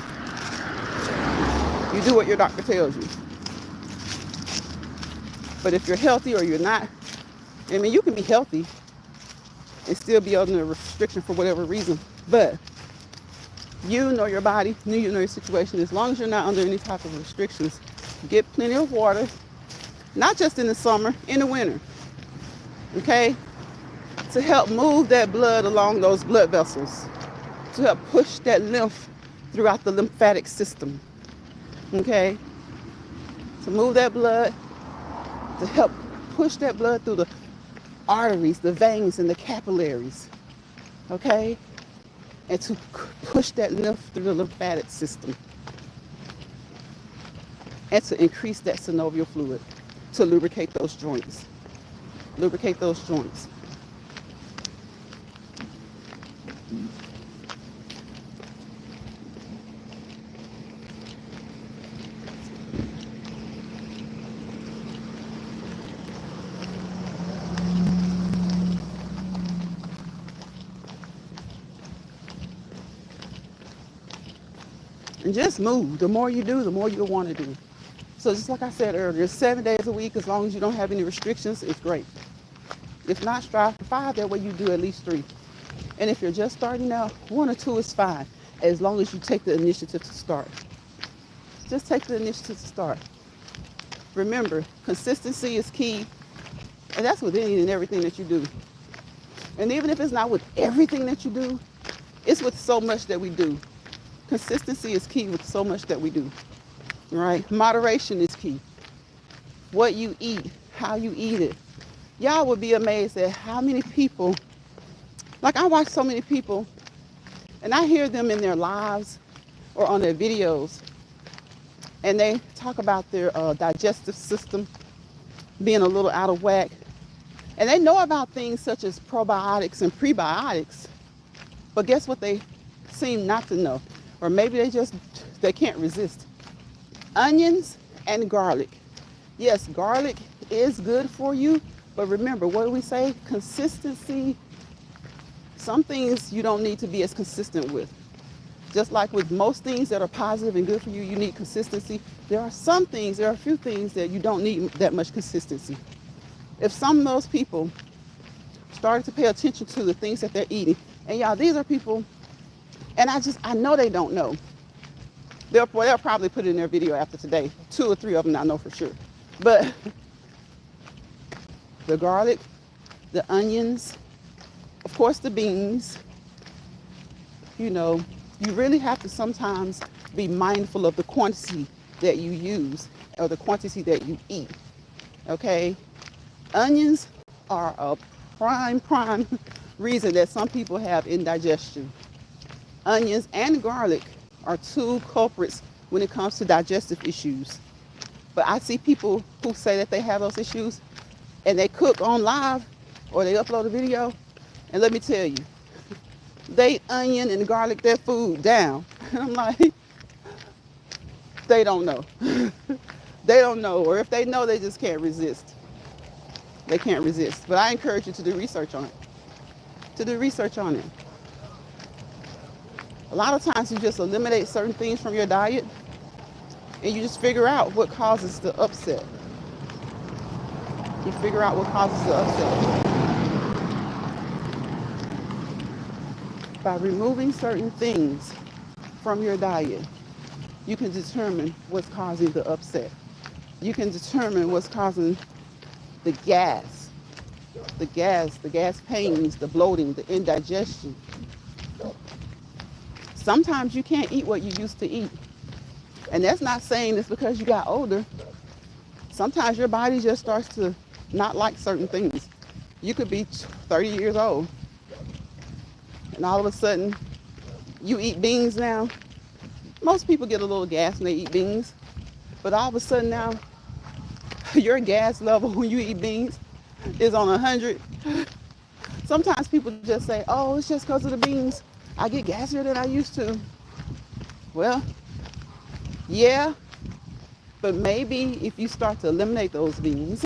But if you're healthy or you're not, I mean, you can be healthy and still be under a restriction for whatever reason. But You know your body, you know your situation. As long as you're not under any type of restrictions, get plenty of water, not just in the summer, in the winter, okay? To help move that blood along those blood vessels, to help push that lymph throughout the lymphatic system, okay? To move that blood, to help push that blood through the arteries, the veins, and the capillaries, okay? And to push that lymph through the lymphatic system. And to increase that synovial fluid, to lubricate those joints. Lubricate those joints. And just move. The more you do, the more you'll want to do. So just like I said earlier, 7 days a week, as long as you don't have any restrictions, it's great. If not, strive for 5. That way you do at least 3. And if you're just starting out, 1 or 2 is fine, as long as you take the initiative to start. Just take the initiative to start. Remember, consistency is key, and that's with any and everything that you do. And even if it's not with everything that you do, it's with so much that we do. Consistency is key with so much that we do, right? Moderation is key. What you eat, how you eat it. Y'all would be amazed at how many people, like I watch so many people, and I hear them in their lives or on their videos, and they talk about their digestive system being a little out of whack. And they know about things such as probiotics and prebiotics, but guess what they seem not to know? Or maybe they can't resist. Onions and garlic. Yes, garlic is good for you, but remember, what do we say? Consistency. Some things you don't need to be as consistent with. Just like with most things that are positive and good for you, you need consistency. There are a few things that you don't need that much consistency. If some of those people started to pay attention to the things that they're eating, and y'all, these are people, and I know they don't know. They'll probably put it in their video after today. 2 or 3 of them I know for sure. But the garlic, the onions, of course the beans, you really have to sometimes be mindful of the quantity that you use or the quantity that you eat, okay? Onions are a prime reason that some people have indigestion. Onions and garlic are 2 culprits when it comes to digestive issues. But I see people who say that they have those issues and they cook on live or they upload a video, and let me tell you, they onion and garlic their food down. And I'm like, they don't know. They don't know, or if they know, they just can't resist. They can't resist. But I encourage you to do research on it. A lot of times you just eliminate certain things from your diet and you just figure out what causes the upset. By removing certain things from your diet, you can determine what's causing the upset. You can determine what's causing the gas pains, the bloating, the indigestion. Sometimes you can't eat what you used to eat. And that's not saying it's because you got older. Sometimes your body just starts to not like certain things. You could be 30 years old, and all of a sudden, you eat beans now. Most people get a little gas when they eat beans, but all of a sudden now, your gas level when you eat beans is on 100. Sometimes people just say, oh, it's just because of the beans. I get gassier than I used to. Well, yeah, but maybe if you start to eliminate those beans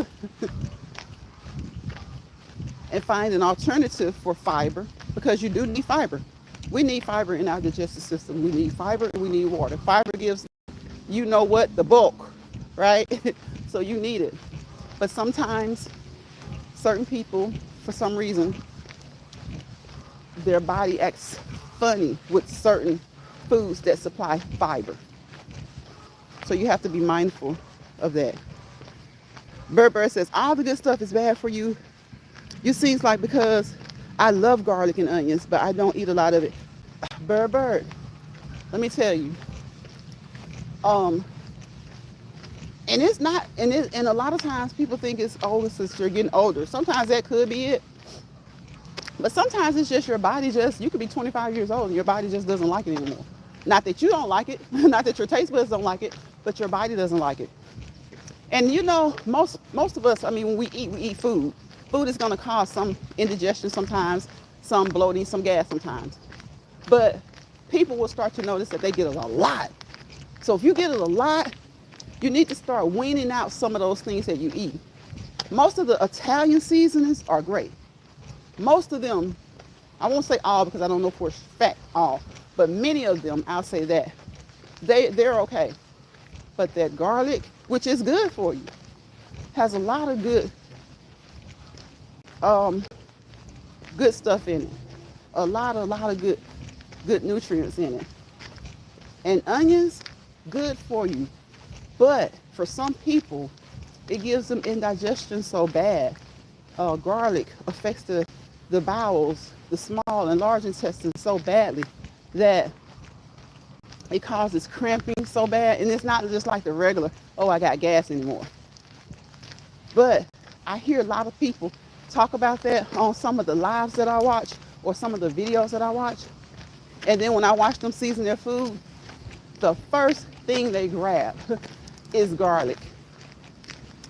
and find an alternative for fiber, because you do need fiber. We need fiber in our digestive system. We need fiber and we need water. Fiber gives, the bulk, right? So you need it. But sometimes certain people, for some reason, their body acts funny with certain foods that supply fiber. So you have to be mindful of that. Bird says, all the good stuff is bad for you. You seems like because I love garlic and onions, but I don't eat a lot of it. Bird, let me tell you. And it's not, and a lot of times people think it's older since you're getting older. Sometimes that could be it. But sometimes it's just your body you could be 25 years old and your body just doesn't like it anymore. Not that you don't like it, not that your taste buds don't like it, but your body doesn't like it. And you know, most of us, I mean, when we eat food. Food is gonna cause some indigestion sometimes, some bloating, some gas sometimes. But people will start to notice that they get it a lot. So if you get it a lot, you need to start weaning out some of those things that you eat. Most of the Italian seasonings are great. Most of them, I won't say all because I don't know for a fact all, but many of them, I'll say that, they're okay. But that garlic, which is good for you, has a lot of good stuff in it. A lot of good nutrients in it. And onions, good for you. But for some people, it gives them indigestion so bad. Garlic affects the bowels, the small and large intestines so badly that it causes cramping so bad. And it's not just like the regular, oh, I got gas anymore. But I hear a lot of people talk about that on some of the lives that I watch or some of the videos that I watch. And then when I watch them season their food, the first thing they grab is garlic.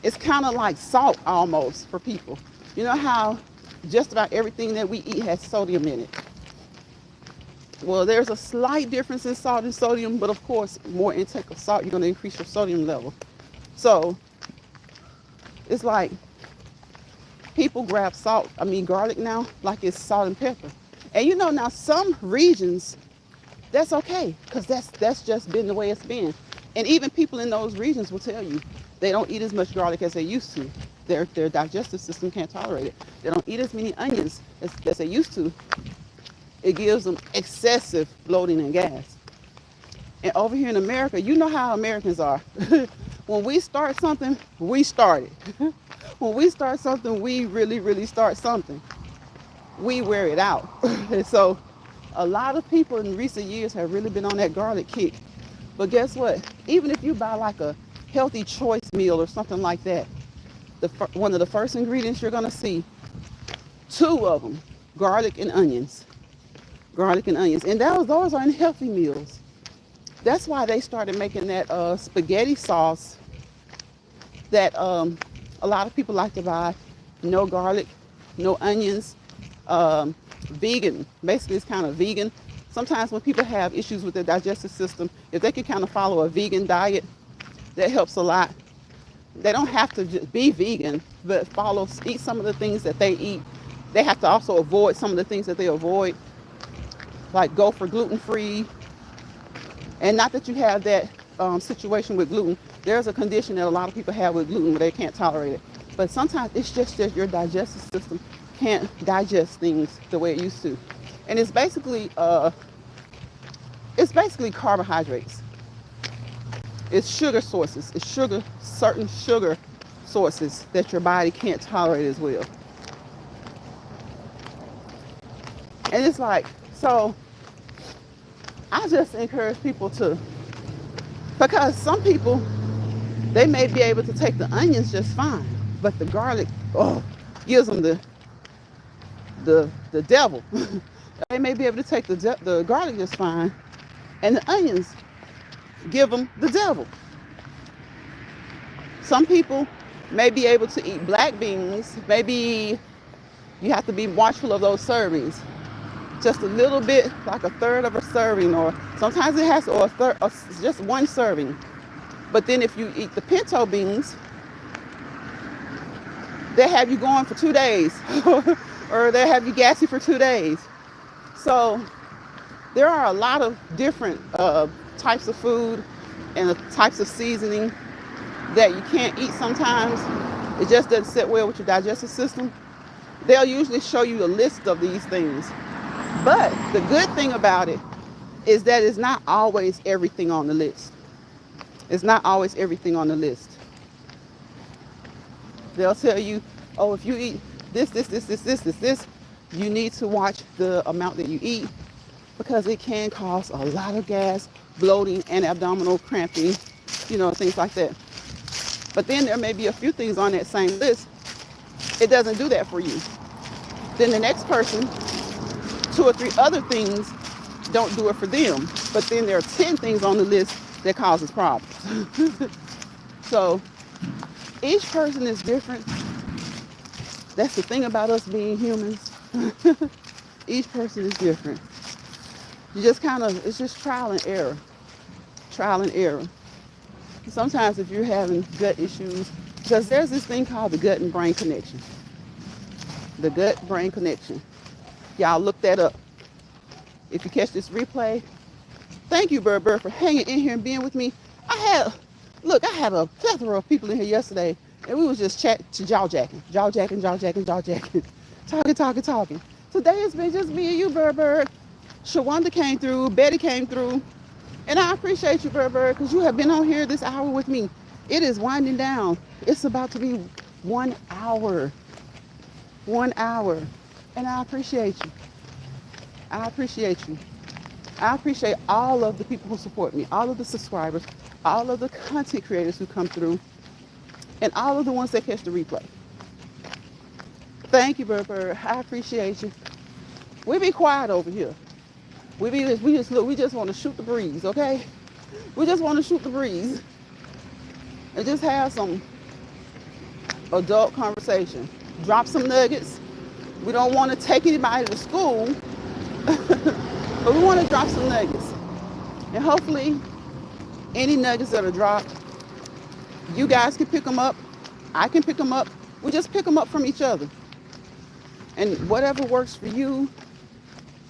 It's kind of like salt almost for people. You know how just about everything that we eat has sodium in it. Well, there's a slight difference in salt and sodium, but of course, more intake of salt, you're going to increase your sodium level. So it's like people grab garlic now, like it's salt and pepper. And you know, now some regions, that's okay, because that's just been the way it's been. And even people in those regions will tell you they don't eat as much garlic as they used to. Their digestive system can't tolerate it. They don't eat as many onions as they used to. It gives them excessive bloating and gas. And over here in America, you know how Americans are. When we start something, we start it. When we start something, we really, really start something. We wear it out. And so a lot of people in recent years have really been on that garlic kick. But guess what? Even if you buy like a healthy choice meal or something like that, one of the first ingredients you're going to see, 2 of them, garlic and onions. Garlic and onions. And those are in healthy meals. That's why they started making that spaghetti sauce that a lot of people like to buy. No garlic, no onions, vegan. Basically, it's kind of vegan. Sometimes when people have issues with their digestive system, if they can kind of follow a vegan diet, that helps a lot. They don't have to just be vegan, but eat some of the things that they eat. They have to also avoid some of the things that they avoid, like go for gluten-free. And not that you have that situation with gluten. There's a condition that a lot of people have with gluten where they can't tolerate it. But sometimes it's just that your digestive system can't digest things the way it used to. And it's basically carbohydrates. It's sugar sources. It's certain sugar sources that your body can't tolerate as well. And it's like, so I just encourage people because some people, they may be able to take the onions just fine, but the garlic, gives them the devil. They may be able to take the garlic just fine, and the onions give them the devil. Some people may be able to eat black beans. Maybe you have to be watchful of those servings. Just a little bit, like a third of a serving, or sometimes it has, or just 1 serving. But then if you eat the pinto beans, they have you going for 2 days, or they have you gassy for 2 days. So there are a lot of different types of food and the types of seasoning that you can't eat sometimes. It just doesn't sit well with your digestive system. They'll usually show you a list of these things. But the good thing about it is that it's not always everything on the list. It's not always everything on the list. They'll tell you, oh, if you eat this, you need to watch the amount that you eat because it can cause a lot of gas, bloating, and abdominal cramping, things like that. But then there may be a few things on that same list. It doesn't do that for you. Then the next person, 2 or 3 other things don't do it for them. But then there are 10 things on the list that causes problems. So each person is different. That's the thing about us being humans. Each person is different. You just it's just trial and error. Trial and error. Sometimes if you're having gut issues, because there's this thing called the gut and brain connection. The gut-brain connection. Y'all look that up. If you catch this replay, thank you, Bird, for hanging in here and being with me. I had a plethora of people in here yesterday, and we was just jaw-jacking. Talking. Today it's been just me and you, Bird. Shawanda came through, Betty came through, and I appreciate you, Bird, because you have been on here this hour with me. It is winding down. It's about to be 1 hour. 1 hour. And I appreciate you. I appreciate all of the people who support me, all of the subscribers, all of the content creators who come through, and all of the ones that catch the replay. Thank you, Bird. I appreciate you. We be quiet over here. We just want to shoot the breeze, okay? We just want to shoot the breeze and just have some adult conversation. Drop some nuggets. We don't want to take anybody to school, but we want to drop some nuggets. And hopefully, any nuggets that are dropped, you guys can pick them up. I can pick them up. We just pick them up from each other. And whatever works for you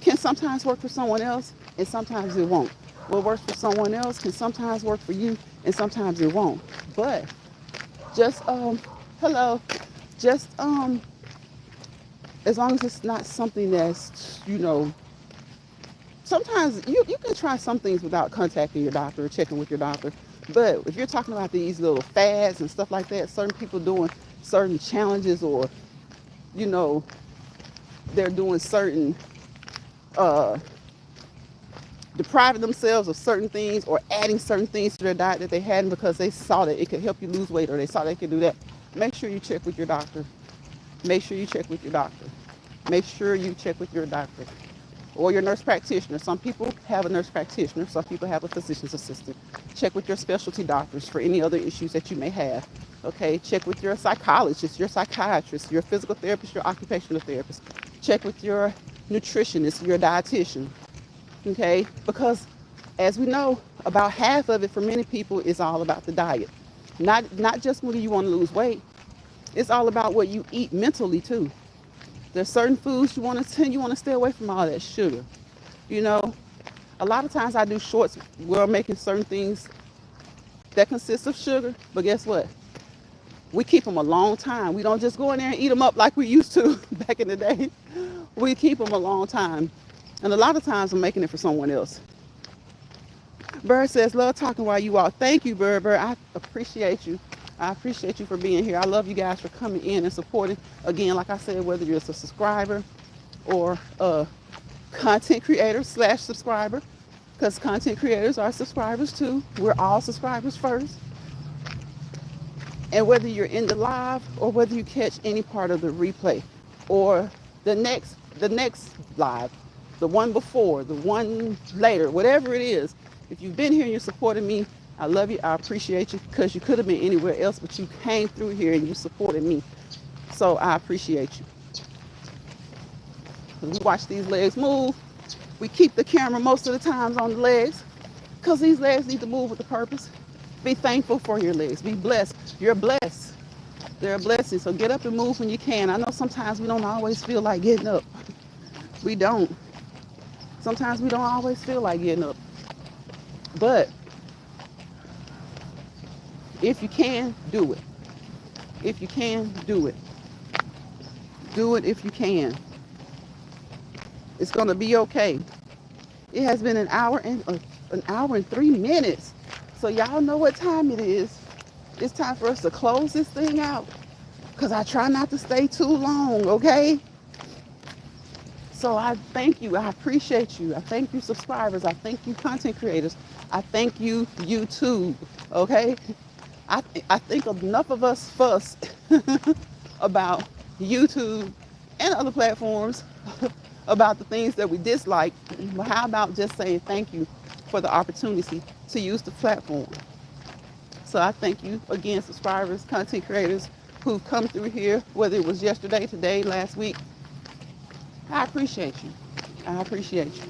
can sometimes work for someone else, and sometimes it won't. What works for someone else can sometimes work for you, and sometimes it won't. But just, hello. Just, as long as it's not something that's, sometimes you can try some things without contacting your doctor or checking with your doctor. But if you're talking about these little fads and stuff like that, certain people doing certain challenges or, they're doing certain, depriving themselves of certain things or adding certain things to their diet that they hadn't because they saw that it could help you lose weight or they saw they could do that. Make sure you check with your doctor. Make sure you check with your doctor. Make sure you check with your doctor or your nurse practitioner. Some people have a nurse practitioner. Some people have a physician's assistant. Check with your specialty doctors for any other issues that you may have. Okay, check with your psychologist, your psychiatrist, your physical therapist, your occupational therapist. Check with your nutritionist, your dietitian. Okay, because as we know, about half of it for many people is all about the diet. Not just when you want to lose weight. It's all about what you eat mentally too. There's certain foods you want to stay away from all that sugar. A lot of times I do shorts where I'm making certain things that consist of sugar, but guess what? We keep them a long time. We don't just go in there and eat them up like we used to back in the day. We keep them a long time. And a lot of times I'm making it for someone else. Bird says, love talking while you walk. Thank you, Bird. I appreciate you. I appreciate you for being here. I love you guys for coming in and supporting. Again, like I said, whether you're a subscriber or a content creator / subscriber, because content creators are subscribers too. We're all subscribers first. And whether you're in the live or whether you catch any part of the replay or the next live, the one before, the one later, whatever it is, if you've been here and you're supporting me, I love you. I appreciate you because you could have been anywhere else, but you came through here and you supported me. So I appreciate you. We watch these legs move. We keep the camera most of the times on the legs because these legs need to move with a purpose. Be thankful for your legs. Be blessed. You're blessed. They're a blessing. So get up and move when you can. I know sometimes we don't always feel like getting up. We don't. Sometimes we don't always feel like getting up. But if you can, do it. If you can, do it. Do it if you can. It's going to be okay. It has been an hour and 3 minutes. So y'all know what time it is. It's time for us to close this thing out, because I try not to stay too long, okay? So I thank you. I appreciate you. I thank you, subscribers. I thank you, content creators. I thank you, YouTube, okay? I think enough of us fuss about YouTube and other platforms about the things that we dislike. But how about just saying thank you for the opportunity to use the platform? So I thank you again, subscribers, content creators who've come through here, whether it was yesterday, today, last week. I appreciate you. I appreciate you.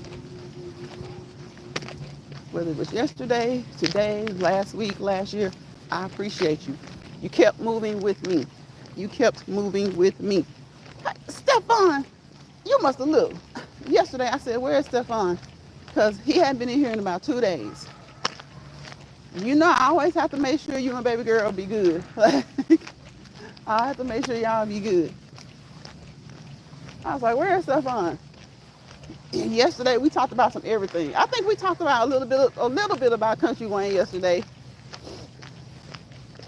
Whether it was yesterday, today, last week, last year, I appreciate you. You kept moving with me. You kept moving with me. Hey, Stefan, you must have looked. Yesterday I said, where's Stefan? Because he hadn't been in here in about 2 days. You know, I always have to make sure you and baby girl be good. I have to make sure y'all be good. I was like, where's Stefan? And yesterday we talked about some everything. I think we talked about a little bit about Country Wayne yesterday.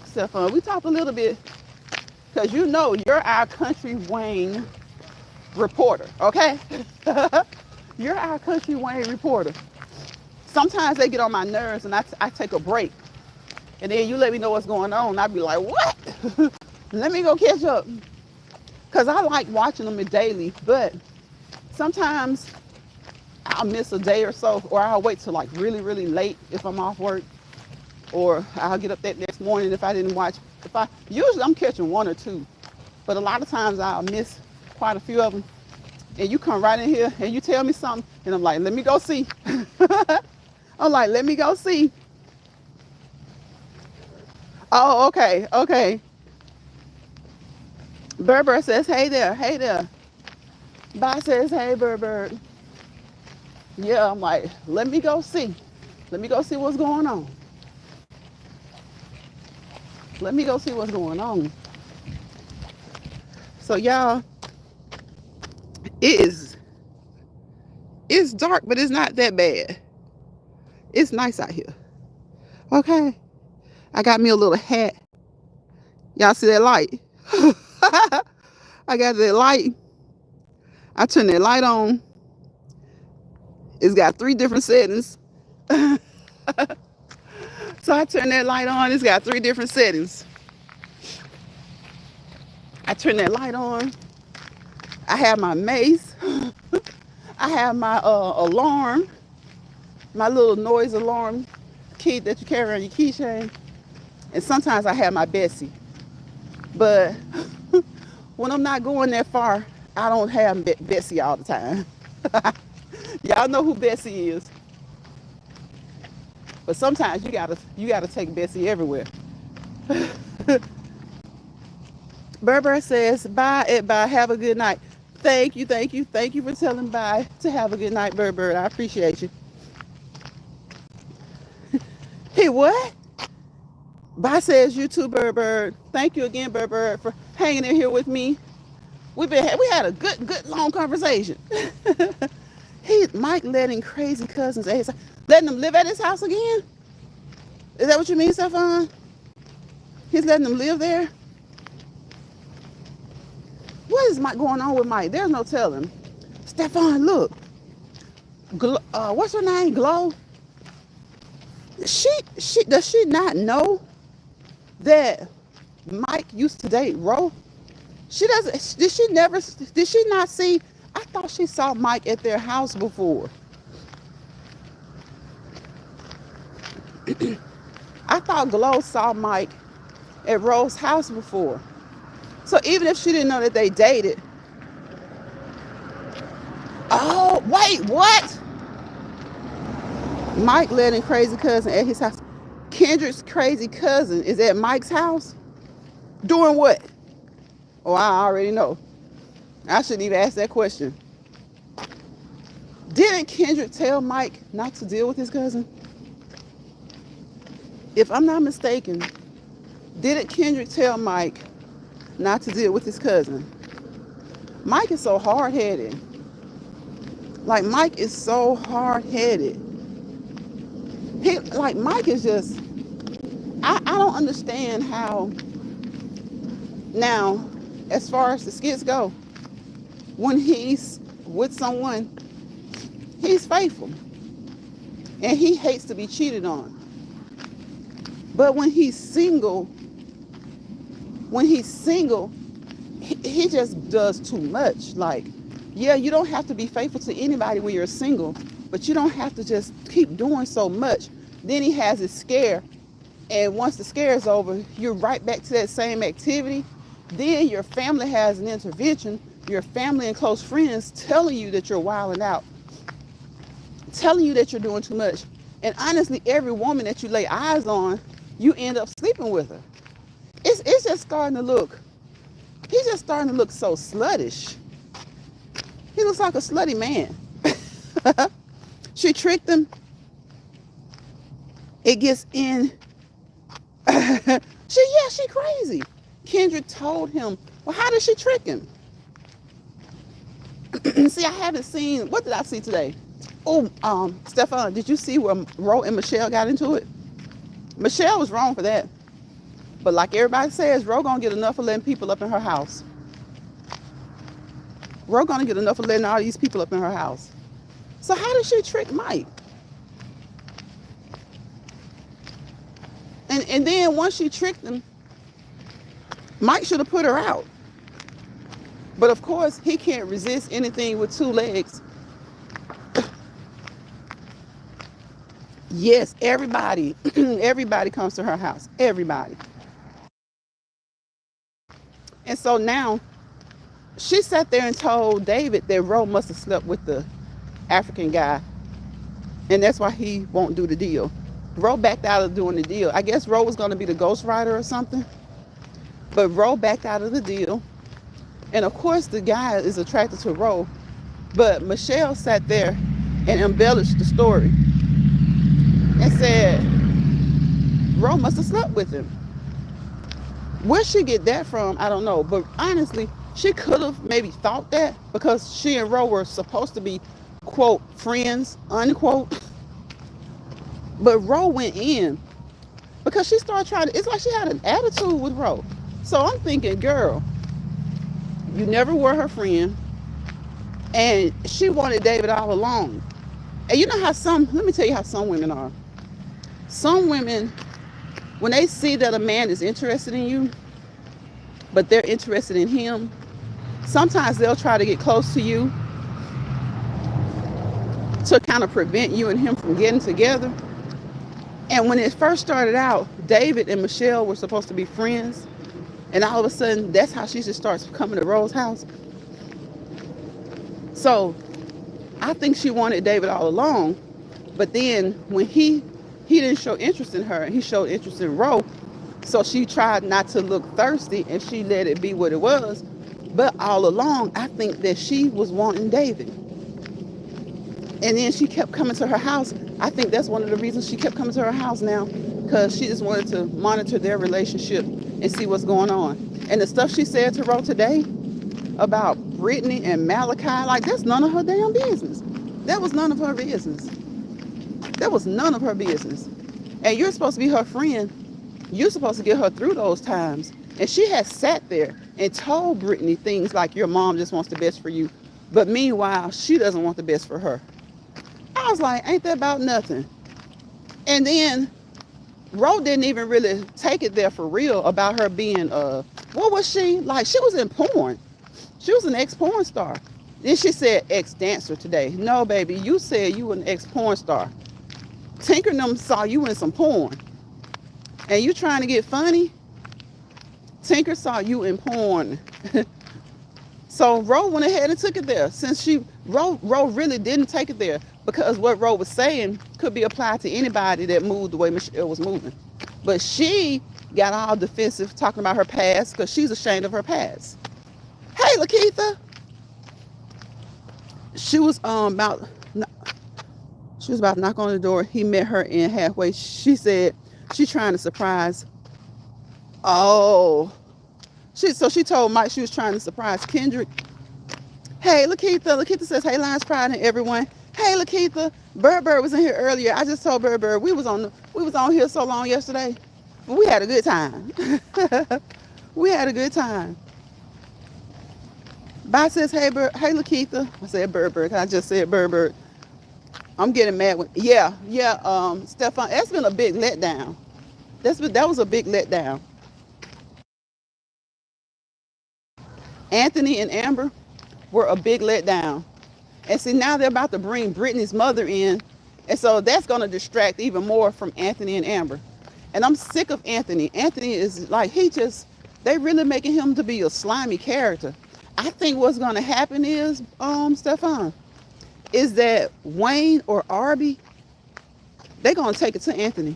Stefan, we talked a little bit, because you know you're our Country Wayne reporter, okay? You're our Country Wayne reporter. Sometimes they get on my nerves and I take a break. And then you let me know what's going on. I'd be like, what? Let me go catch up. Because I like watching them daily, but sometimes I'll miss a day or so, or I'll wait till like really, really late if I'm off work, or I'll get up that next morning if I didn't watch. Usually I'm catching 1 or 2, but a lot of times I'll miss quite a few of them. And you come right in here and you tell me something, and I'm like, let me go see. I'm like, let me go see. Oh, okay, okay. Berber says, hey there, hey there. Bye says, hey, Berber. Yeah, I'm like, let me go see. Let me go see what's going on. Let me go see what's going on. So y'all, it's dark, but it's not that bad. It's nice out here. Okay. I got me a little hat. Y'all see that light? I got that light. I turn that light on. It's got 3 different settings. So I turn that light on. It's got 3 different settings. I turn that light on. I have my mace. I have my alarm, my little noise alarm key that you carry on your keychain. And sometimes I have my Bessie. But when I'm not going that far, I don't have Bessie all the time. Y'all know who Bessie is. But sometimes you gotta take Bessie everywhere. Berber says, bye, bye, have a good night. Thank you for telling bye to have a good night, Berber. I appreciate you. Hey, what? Bye says you too, Berber. Thank you again, Berber, for hanging in here with me. We had a good long conversation. Mike letting crazy cousins at his house. Letting them live at his house again? Is that what you mean, Stefan? He's letting them live there? What is Mike going on with Mike? There's no telling. Stefan, look. What's her name? Glow? Does she not know that Mike used to date Ro? She doesn't. Did she not see? I thought she saw Mike at their house before. I thought Glow saw Mike at Ro's house before. So even if she didn't know that they dated. Oh, wait, what? Mike letting crazy cousin at his house. Kendrick's crazy cousin is at Mike's house? Doing what? Oh, I already know. I shouldn't even ask that question. Didn't Kendrick tell Mike not to deal with his cousin? If I'm not mistaken, didn't Kendrick tell Mike not to deal with his cousin? Mike is so hard-headed. Like, Mike is so hard-headed. Mike is just, I don't understand how, now, as far as the skits go, when he's with someone, he's faithful. And he hates to be cheated on. But when he's single, he just does too much. Like, yeah, you don't have to be faithful to anybody when you're single, but you don't have to just keep doing so much. Then he has his scare, and once the scare is over, you're right back to that same activity. Then your family has an intervention, your family and close friends telling you that you're wilding out, telling you that you're doing too much. And honestly, every woman that you lay eyes on, you end up sleeping with her. It's just starting to look, he's just starting to look so sluttish. He looks like a slutty man. She tricked him. It gets in. She crazy. Kendrick told him, well, how did she trick him? See, I haven't seen, what did I see today? Oh, Stefan, did you see where Ro and Michelle got into it? Michelle was wrong for that. But like everybody says, Ro gonna get enough of letting people up in her house. Ro gonna get enough of letting all these people up in her house. So how did she trick Mike? And then once she tricked him, Mike should have put her out. But of course, he can't resist anything with two legs. Yes, everybody comes to her house. Everybody. And so now, she sat there and told David that Ro must have slept with the African guy. And that's why he won't do the deal. Ro backed out of doing the deal. I guess Ro was going to be the ghostwriter or something. But Ro backed out of the deal. And of course, the guy is attracted to Ro. But Michelle sat there and embellished the story and said, Ro must have slept with him. Where she get that from, I don't know. But honestly, she could have maybe thought that because she and Ro were supposed to be, quote, friends, unquote. But Ro went in because she started trying to, it's like she had an attitude with Ro. So I'm thinking, girl, you never were her friend. And she wanted David all along. And you know how let me tell you how some women are. Some women, when they see that a man is interested in you, but they're interested in him, sometimes they'll try to get close to you to kind of prevent you and him from getting together. And when it first started out, David and Michelle were supposed to be friends. And all of a sudden, that's how she just starts coming to Ro's house. So I think she wanted David all along. But then when he didn't show interest in her, he showed interest in Ro. So she tried not to look thirsty and she let it be what it was. But all along, I think that she was wanting David. And then she kept coming to her house. I think that's one of the reasons she kept coming to her house now, because she just wanted to monitor their relationship and see what's going on. And the stuff she said to Ro today about Brittany and Malachi, like, that's none of her damn business. That was none of her business. That was none of her business. And you're supposed to be her friend. You're supposed to get her through those times. And she has sat there and told Brittany things like, your mom just wants the best for you. But meanwhile, she doesn't want the best for her. I was like, ain't that about nothing? And then Ro didn't even really take it there for real about her being, what was she? Like, she was in porn. She was an ex-porn star. Then she said ex-dancer today. No, baby, you said you were an ex-porn star. Tinker and them saw you in some porn. And you trying to get funny? Tinker saw you in porn. So Ro went ahead and took it there. Since Ro really didn't take it there, because what Ro was saying could be applied to anybody that moved the way Michelle was moving. But she got all defensive talking about her past because she's ashamed of her past. Hey, Lakeitha. She was about to knock on the door. He met her in halfway. She said she's trying to surprise. Oh. So she told Mike she was trying to surprise Kendrick. Hey, Lakeitha. Lakeitha says, hey, LionsPride and everyone. Hey, Lakeitha. Bird was in here earlier. I just told Bird we was on here so long yesterday, but we had a good time. We had a good time. Bye says, hey, hey, Lakeitha. I said Bird. I just said Bird. I'm getting mad with, yeah. Stefan, that's been a big letdown. That was a big letdown. Anthony and Amber were a big letdown. And see, now they're about to bring Brittany's mother in. And so that's going to distract even more from Anthony and Amber. And I'm sick of Anthony. Anthony is like, they really making him to be a slimy character. I think what's going to happen is, Stefan, is that Wayne or Arby, they're going to take it to Anthony.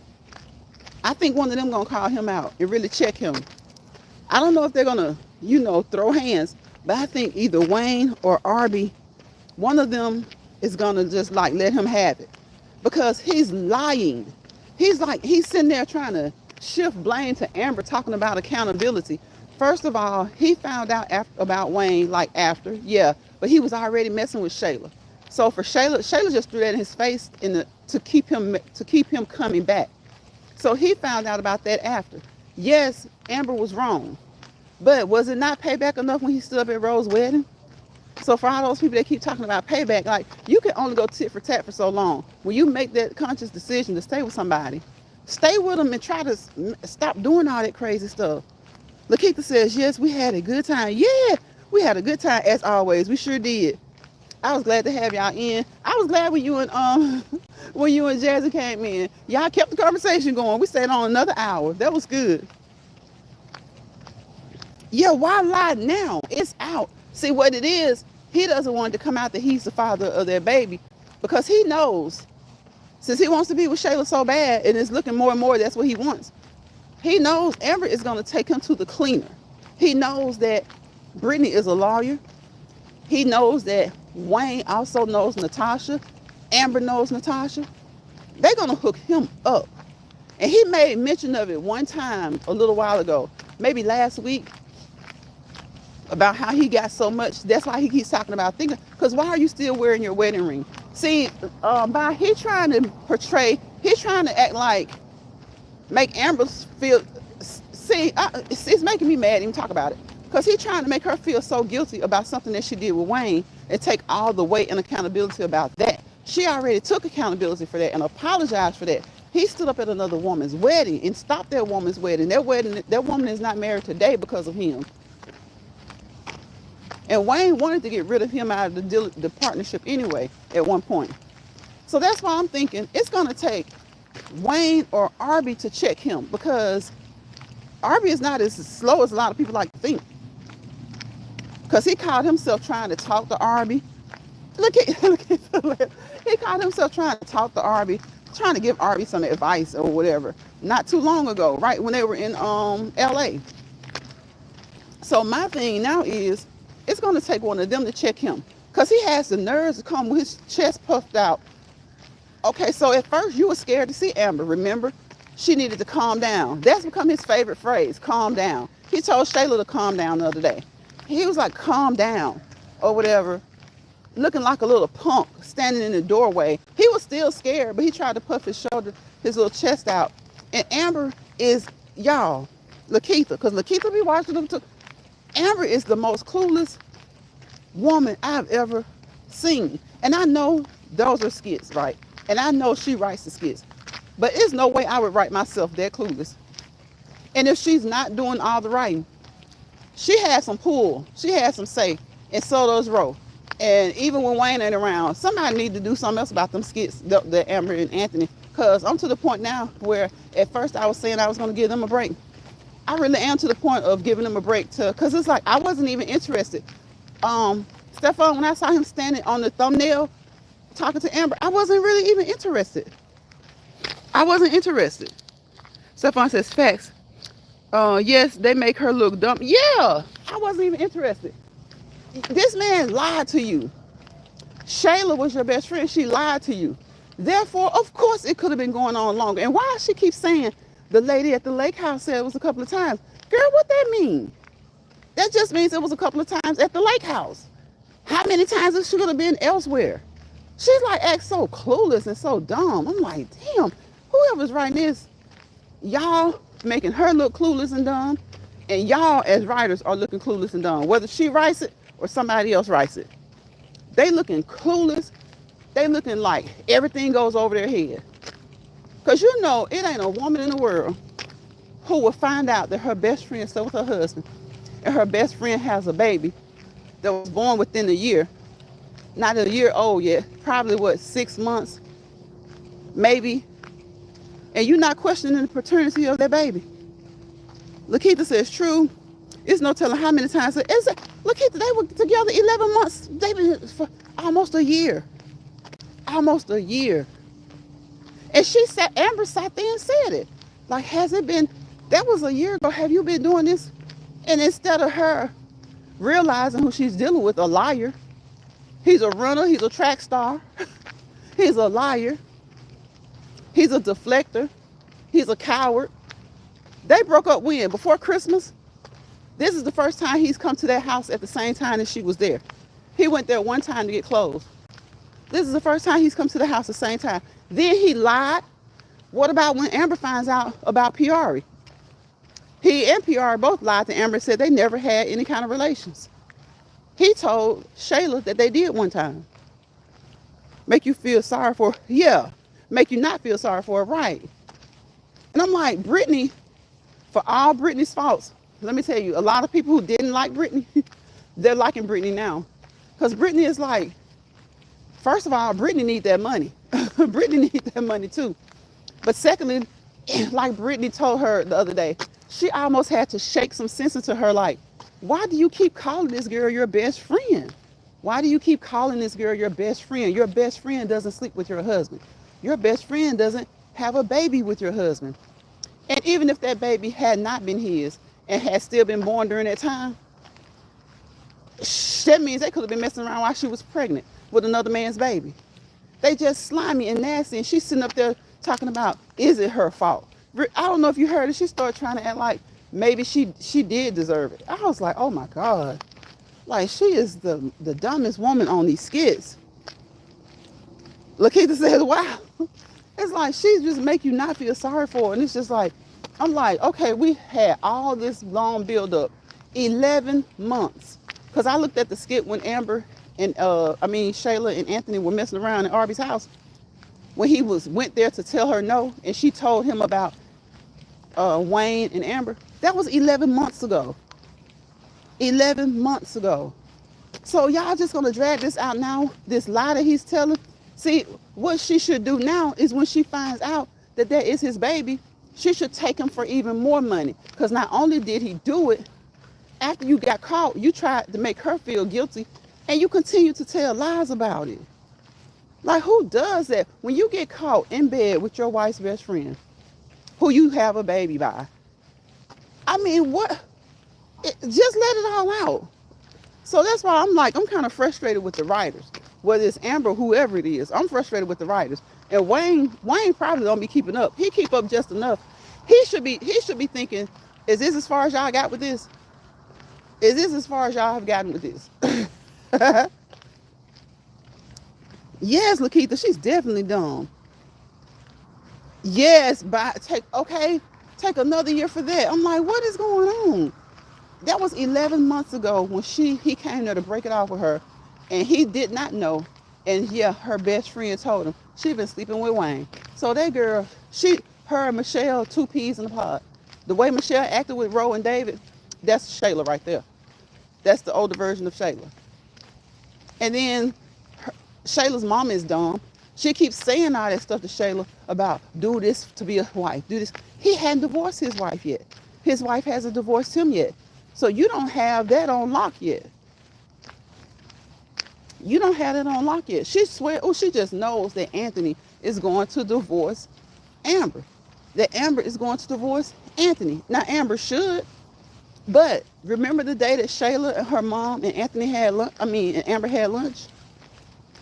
I think one of them going to call him out and really check him. I don't know if they're going to, throw hands, but I think either Wayne or Arby, one of them is going to just like let him have it because he's lying. He's sitting there trying to shift blame to Amber, talking about accountability. First of all, he found out about Wayne after, but he was already messing with Shayla. So for Shayla just threw that in his face to keep him coming back. So he found out about that after. Yes, Amber was wrong, but was it not payback enough when he stood up at Rose's wedding? So for all those people that keep talking about payback, like, you can only go tit for tat for so long. When you make that conscious decision to stay with somebody, stay with them and try to stop doing all that crazy stuff. Lakeitha says, yes, we had a good time. Yeah, we had a good time as always. We sure did. I was glad to have y'all in. I was glad when you and Jazzy came in. Y'all kept the conversation going. We stayed on another hour. That was good. Yeah, why lie now? It's out. See what it is, he doesn't want it to come out that he's the father of their baby because he knows, since he wants to be with Shayla so bad and it's looking more and more that's what he wants. He knows Amber is going to take him to the cleaner. He knows that Brittany is a lawyer. He knows that Wayne also knows Natasha. Amber knows Natasha. They're going to hook him up. And he made mention of it one time a little while ago, maybe last week, about how he got so much. That's why he keeps talking about thinking, because why are you still wearing your wedding ring? See, he's trying to act like, make Amber feel, it's making me mad even talk about it, because he's trying to make her feel so guilty about something that she did with Wayne and take all the weight and accountability about that. She already took accountability for that and apologized for that. He stood up at another woman's wedding and stopped that woman's wedding. That woman is not married today because of him. And Wayne wanted to get rid of him out of the partnership anyway at one point. So that's why I'm thinking it's going to take Wayne or Arby to check him, because Arby is not as slow as a lot of people like to think. Because he caught himself trying to talk to Arby. He caught himself trying to talk to Arby, trying to give Arby some advice or whatever, not too long ago, right when they were in LA. So my thing now is, it's going to take one of them to check him, because he has the nerves to come with his chest puffed out. Okay, so at first you were scared to see Amber, remember? She needed to calm down. That's become his favorite phrase, calm down. He told Shayla to calm down the other day. He was like, calm down, or whatever, looking like a little punk, standing in the doorway. He was still scared, but he tried to puff his little chest out. And Amber is, y'all, Lakeitha, because Lakeitha be watching them too. Amber is the most clueless woman I've ever seen. And I know those are skits, right? And I know she writes the skits. But there's no way I would write myself that clueless. And if she's not doing all the writing, she has some pull. She has some say. And so does Ro. And even when Wayne ain't around, somebody need to do something else about them skits, the Amber and Anthony. Because I'm to the point now where at first I was saying I was going to give them a break. I really am to the point of giving them a break because it's like I wasn't even interested. Stefan, when I saw him standing on the thumbnail talking to Amber, I wasn't really even interested. I wasn't interested. Stefan says, facts. Yes, they make her look dumb. Yeah, I wasn't even interested. This man lied to you. Shayla was your best friend. She lied to you. Therefore, of course, it could have been going on longer. And why she keeps saying, the lady at the lake house said it was a couple of times. Girl, what that mean? That just means it was a couple of times at the lake house. How many times is she gonna been elsewhere? She's like act so clueless and so dumb. I'm like, damn, whoever's writing this, y'all making her look clueless and dumb, and y'all as writers are looking clueless and dumb. Whether she writes it or somebody else writes it, they looking clueless. They looking like everything goes over their head. Cause you know it ain't a woman in the world who will find out that her best friend slept with her husband, and her best friend has a baby that was born within a year, not a year old yet, probably what, 6 months, maybe, and you're not questioning the paternity of that baby. Lakeitha says true. It's no telling how many times. Lakeitha, they were together 11 months. They've been for almost a year. Almost a year. And Amber sat there and said it. Like, has it been, that was a year ago. Have you been doing this? And instead of her realizing who she's dealing with, a liar. He's a runner. He's a track star. He's a liar. He's a deflector. He's a coward. They broke up when? Before Christmas? This is the first time he's come to that house at the same time as she was there. He went there one time to get clothes. This is the first time he's come to the house at the same time. Then he lied. What about when Amber finds out about Piari? He and Piari both lied to Amber and said they never had any kind of relations. He told Shayla that they did one time. Make you feel sorry for her. Yeah. Make you not feel sorry for her, right? And I'm like, Brittany, for all Brittany's faults, let me tell you, a lot of people who didn't like Brittany, they're liking Brittany now. Because Brittany is like, first of all, Brittany needs that money. Brittany needs that money too. But secondly, like Brittany told her the other day, she almost had to shake some sense into her, like, why do you keep calling this girl your best friend? Why do you keep calling this girl your best friend? Your best friend doesn't sleep with your husband. Your best friend doesn't have a baby with your husband. And even if that baby had not been his and had still been born during that time, that means they could have been messing around while she was pregnant with another man's baby. They just slimy and nasty, and she's sitting up there talking about, is it her fault? I don't know if you heard it. She started trying to act like maybe she did deserve it. I was like, oh my God. Like, she is the dumbest woman on these skits. Lakeitha says, wow. It's like, she just make you not feel sorry for her. And it's just like, I'm like, okay, we had all this long build up, 11 months. Because I looked at the skit when Amber and, Shayla and Anthony were messing around in Arby's house. When he went there to tell her no, and she told him about Wayne and Amber. That was 11 months ago. 11 months ago. So y'all just gonna drag this out now, this lie that he's telling? See, what she should do now is when she finds out that that is his baby, she should take him for even more money. Because not only did he do it, after you got caught, you tried to make her feel guilty, and you continue to tell lies about it. Like, who does that? When you get caught in bed with your wife's best friend, who you have a baby by, I mean, what? Just let it all out. So that's why I'm like, I'm kind of frustrated with the writers. Whether it's Amber, whoever it is, I'm frustrated with the writers. And Wayne probably don't be keeping up. He keep up just enough. He should be thinking, is this as far as y'all got with this? Is this as far as y'all have gotten with this? Yes, Lakeitha, she's definitely dumb. Yes, but take another year for that. I'm like, what is going on? That was 11 months ago when he came there to break it off with her, and he did not know. And yeah, her best friend told him she'd been sleeping with Wayne. So that girl, her and Michelle, two peas in a pod. The way Michelle acted with Ro and David, that's Shayla right there. That's the older version of Shayla. And then Shayla's mom is dumb. She keeps saying all that stuff to Shayla about do this to be a wife, do this. He hadn't divorced his wife yet. His wife hasn't divorced him yet. So you don't have that on lock yet. You don't have it on lock yet. She just knows that Anthony is going to divorce Amber. That Amber is going to divorce Anthony. Now Amber should, but remember the day that Shayla and her mom and Anthony and Amber had lunch?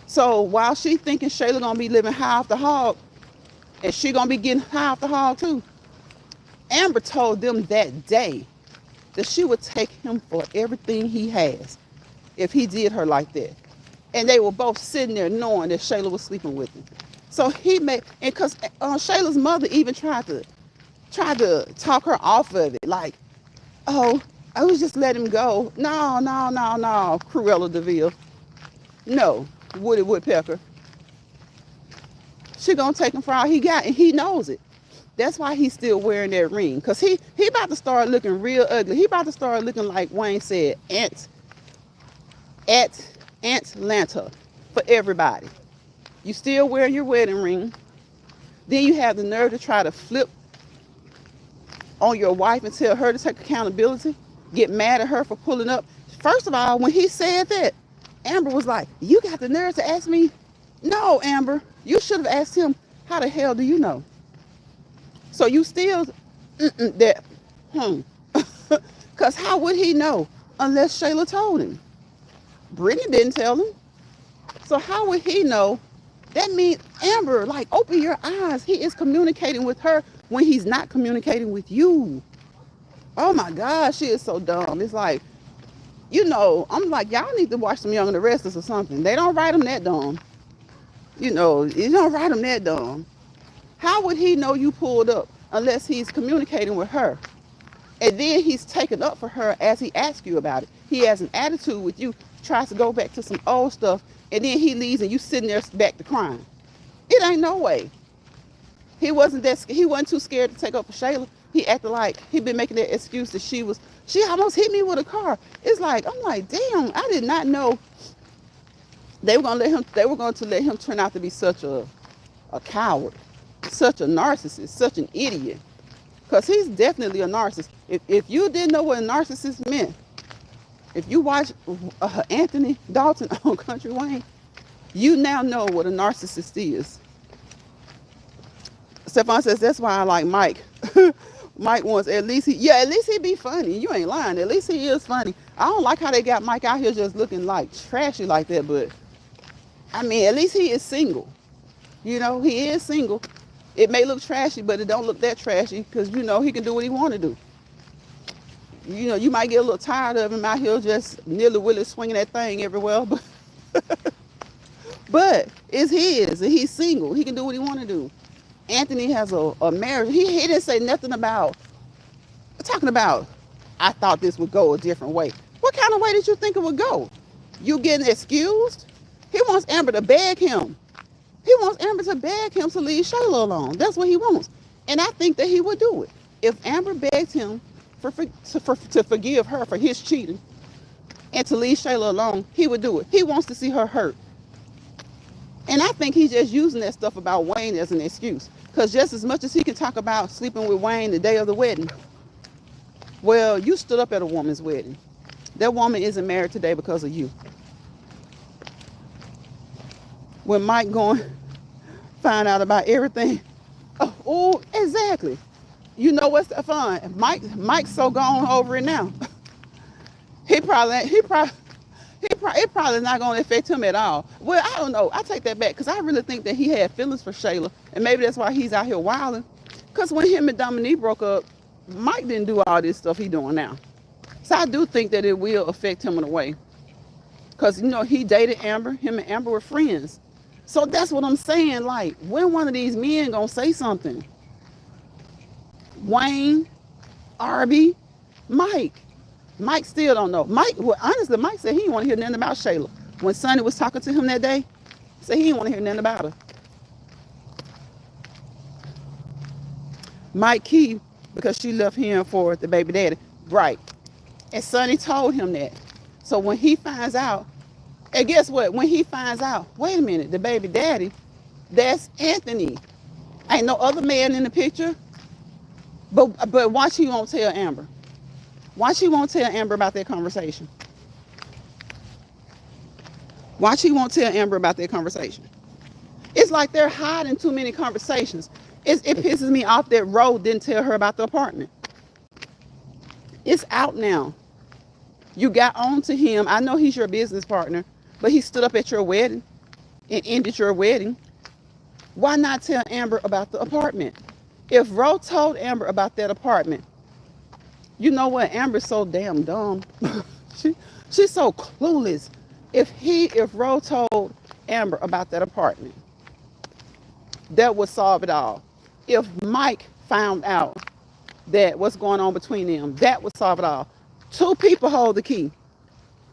So while she thinking Shayla gonna be living high off the hog, and she gonna be getting high off the hog too, Amber told them that day that she would take him for everything he has. if he did her like that. And they were both sitting there knowing that Shayla was sleeping with him. So he made, and because Shayla's mother even tried to talk her off of it, like, oh, I was just let him go. No, no, no, no, Cruella DeVille. No, Woody Woodpecker. She gonna take him for all he got, and he knows it. That's why he's still wearing that ring, because he about to start looking real ugly. He about to start looking like Wayne said, Atlanta for everybody. You still wearing your wedding ring. Then you have the nerve to try to flip on your wife and tell her to take accountability. Get mad at her for pulling up. First of all, when he said that, Amber was like, you got the nerve to ask me? No, Amber, you should have asked him, how the hell do you know? So you still, that, because how would he know unless Shayla told him? Brittany didn't tell him. So how would he know? That means, Amber, like, open your eyes. He is communicating with her when he's not communicating with you. Oh my God, she is so dumb. It's like, you know, I'm like, y'all need to watch some Young and the Restless or something. They don't write them that dumb. You know, you don't write them that dumb. How would he know you pulled up unless he's communicating with her? And then he's taken up for her as he asks you about it. He has an attitude with you, tries to go back to some old stuff, and then he leaves and you sitting there back to crying. It ain't no way. He wasn't too scared to take up for Shayla. He acted like he'd been making that excuse that she almost hit me with a car. It's like, I'm like, damn, I did not know they were going to let him turn out to be such a coward, such a narcissist, such an idiot. Because he's definitely a narcissist. If you didn't know what a narcissist meant, if you watch Anthony Dalton on Country Wayne, you now know what a narcissist is. Stefan says, that's why I like Mike. Mike wants, at least he be funny. You ain't lying. At least he is funny. I don't like how they got Mike out here just looking like trashy like that, but I mean, at least he is single. You know, he is single. It may look trashy, but it don't look that trashy because, you know, he can do what he want to do. You know, you might get a little tired of him out here just nilly-willy swinging that thing everywhere, but it's his, and he's single. He can do what he want to do. Anthony has a marriage. He didn't say nothing about, talking about, I thought this would go a different way. What kind of way did you think it would go? You getting excused? He wants Amber to beg him. He wants Amber to beg him to leave Shayla alone. That's what he wants. And I think that he would do it. If Amber begged him to forgive her for his cheating and to leave Shayla alone, he would do it. He wants to see her hurt. And I think he's just using that stuff about Wayne as an excuse. Because just as much as he can talk about sleeping with Wayne the day of the wedding, well, you stood up at a woman's wedding. That woman isn't married today because of you. When Mike going find out about everything. Oh, exactly. You know what's fun? Mike's so gone over it now. It probably not going to affect him at all. Well, I don't know. I take that back because I really think that he had feelings for Shayla, and maybe that's why he's out here wilding. Because when him and Dominique broke up, Mike didn't do all this stuff he's doing now. So I do think that it will affect him in a way. Because, you know, he dated Amber. Him and Amber were friends. So that's what I'm saying. Like, when one of these men going to say something? Wayne, Arby, Mike. Mike still don't know. Honestly, Mike said he didn't want to hear nothing about Shayla. When Sonny was talking to him that day, he said he didn't want to hear nothing about her. Mike Key, because she left him for the baby daddy. Right. And Sonny told him that. So when he finds out, and guess what? When he finds out, wait a minute, the baby daddy, that's Anthony. Ain't no other man in the picture. But watch, he won't tell Amber. Watch, he won't tell Amber about that conversation. Watch, he won't tell Amber about that conversation. It's like they're hiding too many conversations. It pisses me off that Ro didn't tell her about the apartment. It's out now. You got on to him. I know he's your business partner, but he stood up at your wedding and ended your wedding. Why not tell Amber about the apartment? If Ro told Amber about that apartment, you know what? Amber's so damn dumb. She's so clueless. If Ro told Amber about that apartment, that would solve it all. If Mike found out that what's going on between them, that would solve it all. Two people hold the key.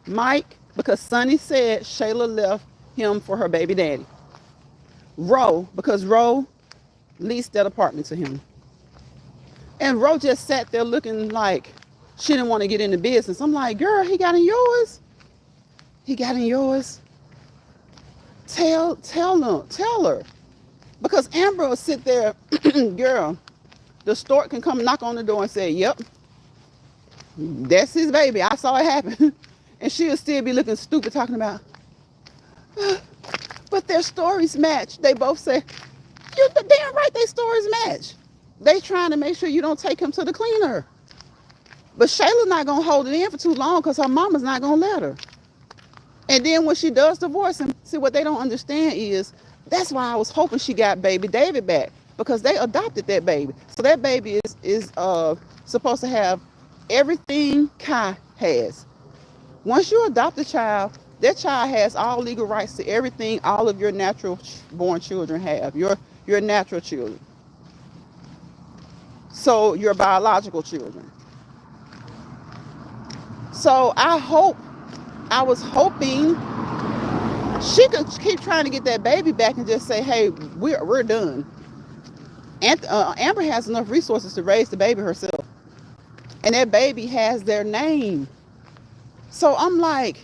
Mike, because Sonny said Shayla left him for her baby daddy. Ro, because Ro leased that apartment to him. And Ro just sat there looking like she didn't want to get into business. I'm like, girl, he got in yours. He got in yours. Tell her. Because Amber will sit there, girl, the stork can come knock on the door and say, yep, that's his baby. I saw it happen. And she'll still be looking stupid talking about, but their stories match. They both say, you're damn right their stories match. They trying to make sure you don't take him to the cleaner. But Shayla's not going to hold it in for too long because her mama's not going to let her. And then when she does divorce him, see, what they don't understand is, that's why I was hoping she got baby David back, because they adopted that baby. So that baby is supposed to have everything Kai has. Once you adopt a child, that child has all legal rights to everything all of your natural born children have, your natural children. So your biological children. So I was hoping she could keep trying to get that baby back and just say, hey, we're done. And Amber has enough resources to raise the baby herself. And that baby has their name. So I'm like,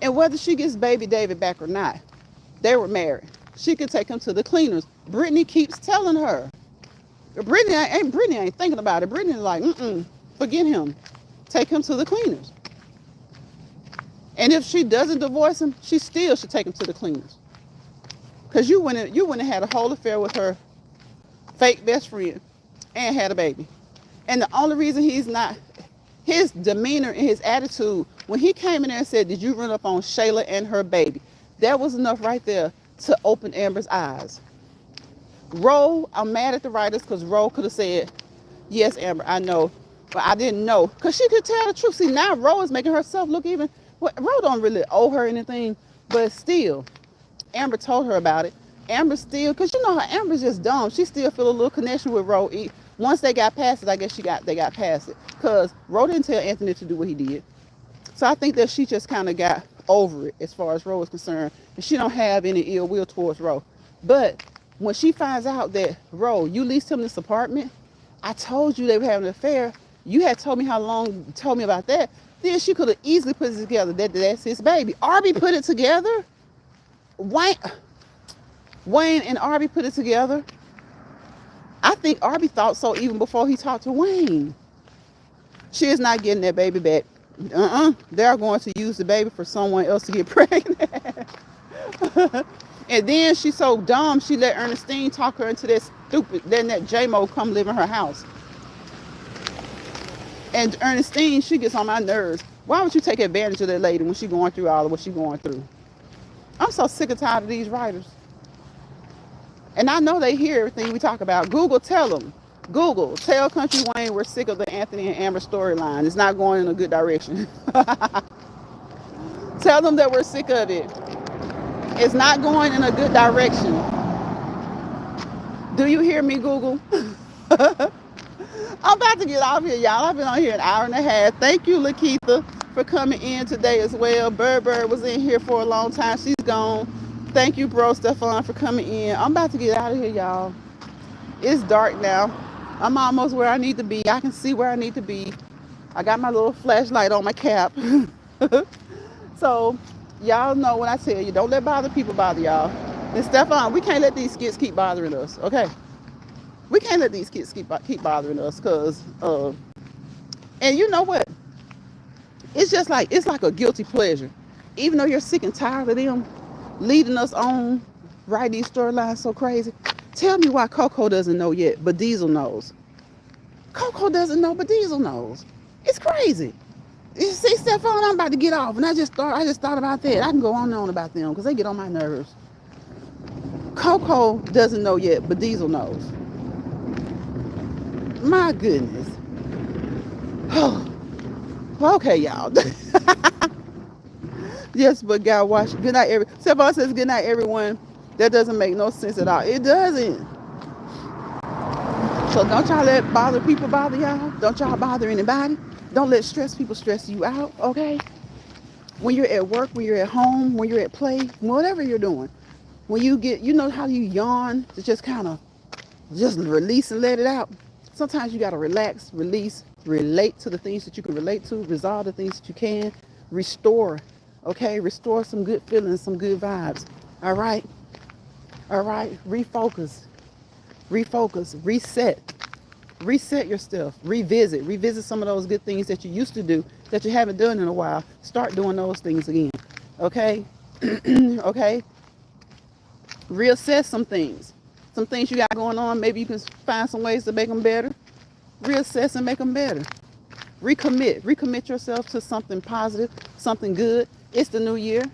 and whether she gets baby David back or not, they were married. She could take him to the cleaners. Brittany keeps telling her. Brittany ain't thinking about it. Brittany's like, forget him. Take him to the cleaners. And if she doesn't divorce him, she still should take him to the cleaners. Because you went and had a whole affair with her fake best friend and had a baby. And the only reason he's not, his demeanor and his attitude, when he came in there and said, did you run up on Shayla and her baby? That was enough right there to open Amber's eyes. Ro, I'm mad at the writers because Ro could have said, yes, Amber, I know, but I didn't know. Because she could tell the truth. See, now Ro is making herself look even, Ro don't really owe her anything, but still, Amber told her about it. Amber still, because you know how Amber's just dumb. She still feel a little connection with Ro. Once they got past it, I guess they got past it. Because Ro didn't tell Anthony to do what he did. So I think that she just kind of got over it as far as Ro is concerned. And she don't have any ill will towards Ro. But when she finds out that, Ro, you leased him this apartment, I told you they were having an affair. You had told me told me about that. Then she could have easily put it together. That's his baby. Arby put it together. Wayne and Arby put it together. I think Arby thought so even before he talked to Wayne. She is not getting that baby back. They're going to use the baby for someone else to get pregnant. And then she's so dumb, she let Ernestine talk her into that stupid, then that J-Mo come live in her house. And Ernestine, she gets on my nerves. Why would you take advantage of that lady when she's going through all of what she's going through? I'm so sick and tired of these writers. And I know they hear everything we talk about. Google, tell them. Google, tell Country Wayne we're sick of the Anthony and Amber storyline. It's not going in a good direction. Tell them that we're sick of it. It's not going in a good direction. Do you hear me, Google? I'm about to get off here, y'all. I've been on here an hour and a half. Thank you, Lakeitha, for coming in today as well. Bird was in here for a long time. She's gone. Thank you, bro, Stefan, for coming in. I'm about to get out of here, y'all. It's dark now. I'm almost where I need to be. I can see where I need to be. I got my little flashlight on my cap. So, y'all know when I tell you, don't let bother people bother y'all. And Stefan, we can't let these skits keep bothering us, okay? We can't let these kids keep bothering us because, and you know what? It's just like, it's like a guilty pleasure. Even though you're sick and tired of them leading us on, write these storylines so crazy. Tell me why Coco doesn't know yet, but Diesel knows. Coco doesn't know, but Diesel knows. It's crazy. You see, Stefan, I'm about to get off, and I just thought about that. I can go on and on about them because they get on my nerves. Coco doesn't know yet, but Diesel knows. My goodness. Okay, y'all. Yes, but God watch. Good night, Somebody says good night, everyone. That doesn't make no sense at all. It doesn't. So don't y'all let bother people bother y'all. Don't y'all bother anybody. Don't let stress people stress you out, okay? When you're at work, when you're at home, when you're at play, whatever you're doing, when you get, you know how you yawn to just kind of just release and let it out. Sometimes you got to relax, release, relate to the things that you can relate to, resolve the things that you can, restore, okay? Restore some good feelings, some good vibes, all right? All right, refocus, reset your stuff, revisit some of those good things that you used to do that you haven't done in a while. Start doing those things again, okay? Okay, reassess some things you got going on. Maybe you can find some ways to make them better. Reassess and make them better. Recommit yourself to something positive, something good. It's the new year.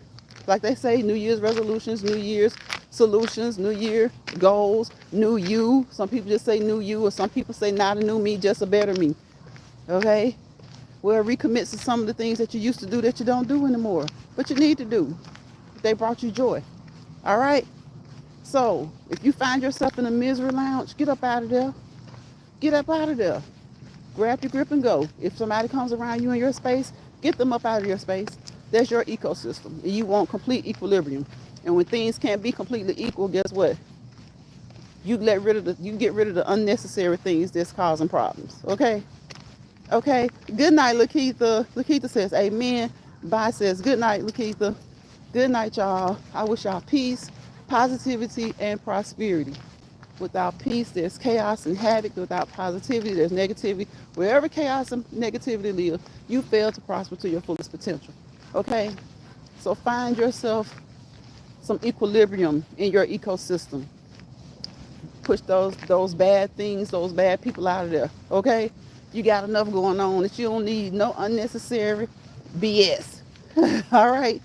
Like they say, New Year's resolutions, New Year's solutions, New Year goals, new you. Some people just say new you, or some people say not a new me, just a better me. Okay? Well, recommit to some of the things that you used to do that you don't do anymore, but you need to do. They brought you joy. All right? So, if you find yourself in a misery lounge, get up out of there. Get up out of there. Grab your grip and go. If somebody comes around you in your space, get them up out of your space. That's your ecosystem. And you want complete equilibrium. And when things can't be completely equal, guess what? You get rid of the unnecessary things that's causing problems. Okay? Okay. Good night, Lakeitha. Lakeitha says, amen. Bye says, good night, Lakeitha. Good night, y'all. I wish y'all peace, positivity, and prosperity. Without peace, there's chaos and havoc. Without positivity, there's negativity. Wherever chaos and negativity live, you fail to prosper to your fullest potential. Okay? So find yourself some equilibrium in your ecosystem. Push those bad things, those bad people out of there. Okay? You got enough going on that you don't need no unnecessary BS. All right?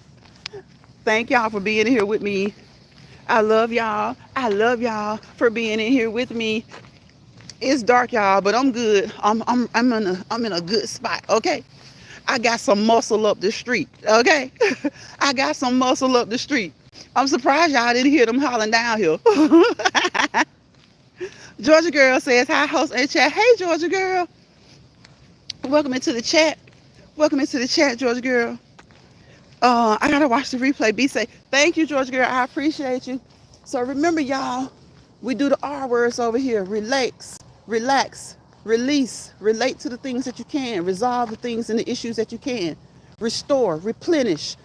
Thank y'all for being here with me. I love y'all. I love y'all for being in here with me. It's dark, y'all, but I'm good. I'm in a good spot. Okay, I got some muscle up the street. Okay, I got some muscle up the street. I'm surprised y'all didn't hear them hollering down here. Georgia girl says hi, host and chat. Hey, Georgia girl. Welcome into the chat. Welcome into the chat, Georgia girl. I gotta watch the replay. Be safe. Thank you, Georgia girl. I appreciate you. So remember, y'all, we do the R words over here. Relax, release, relate to the things that you can, resolve the things and the issues that you can, restore, replenish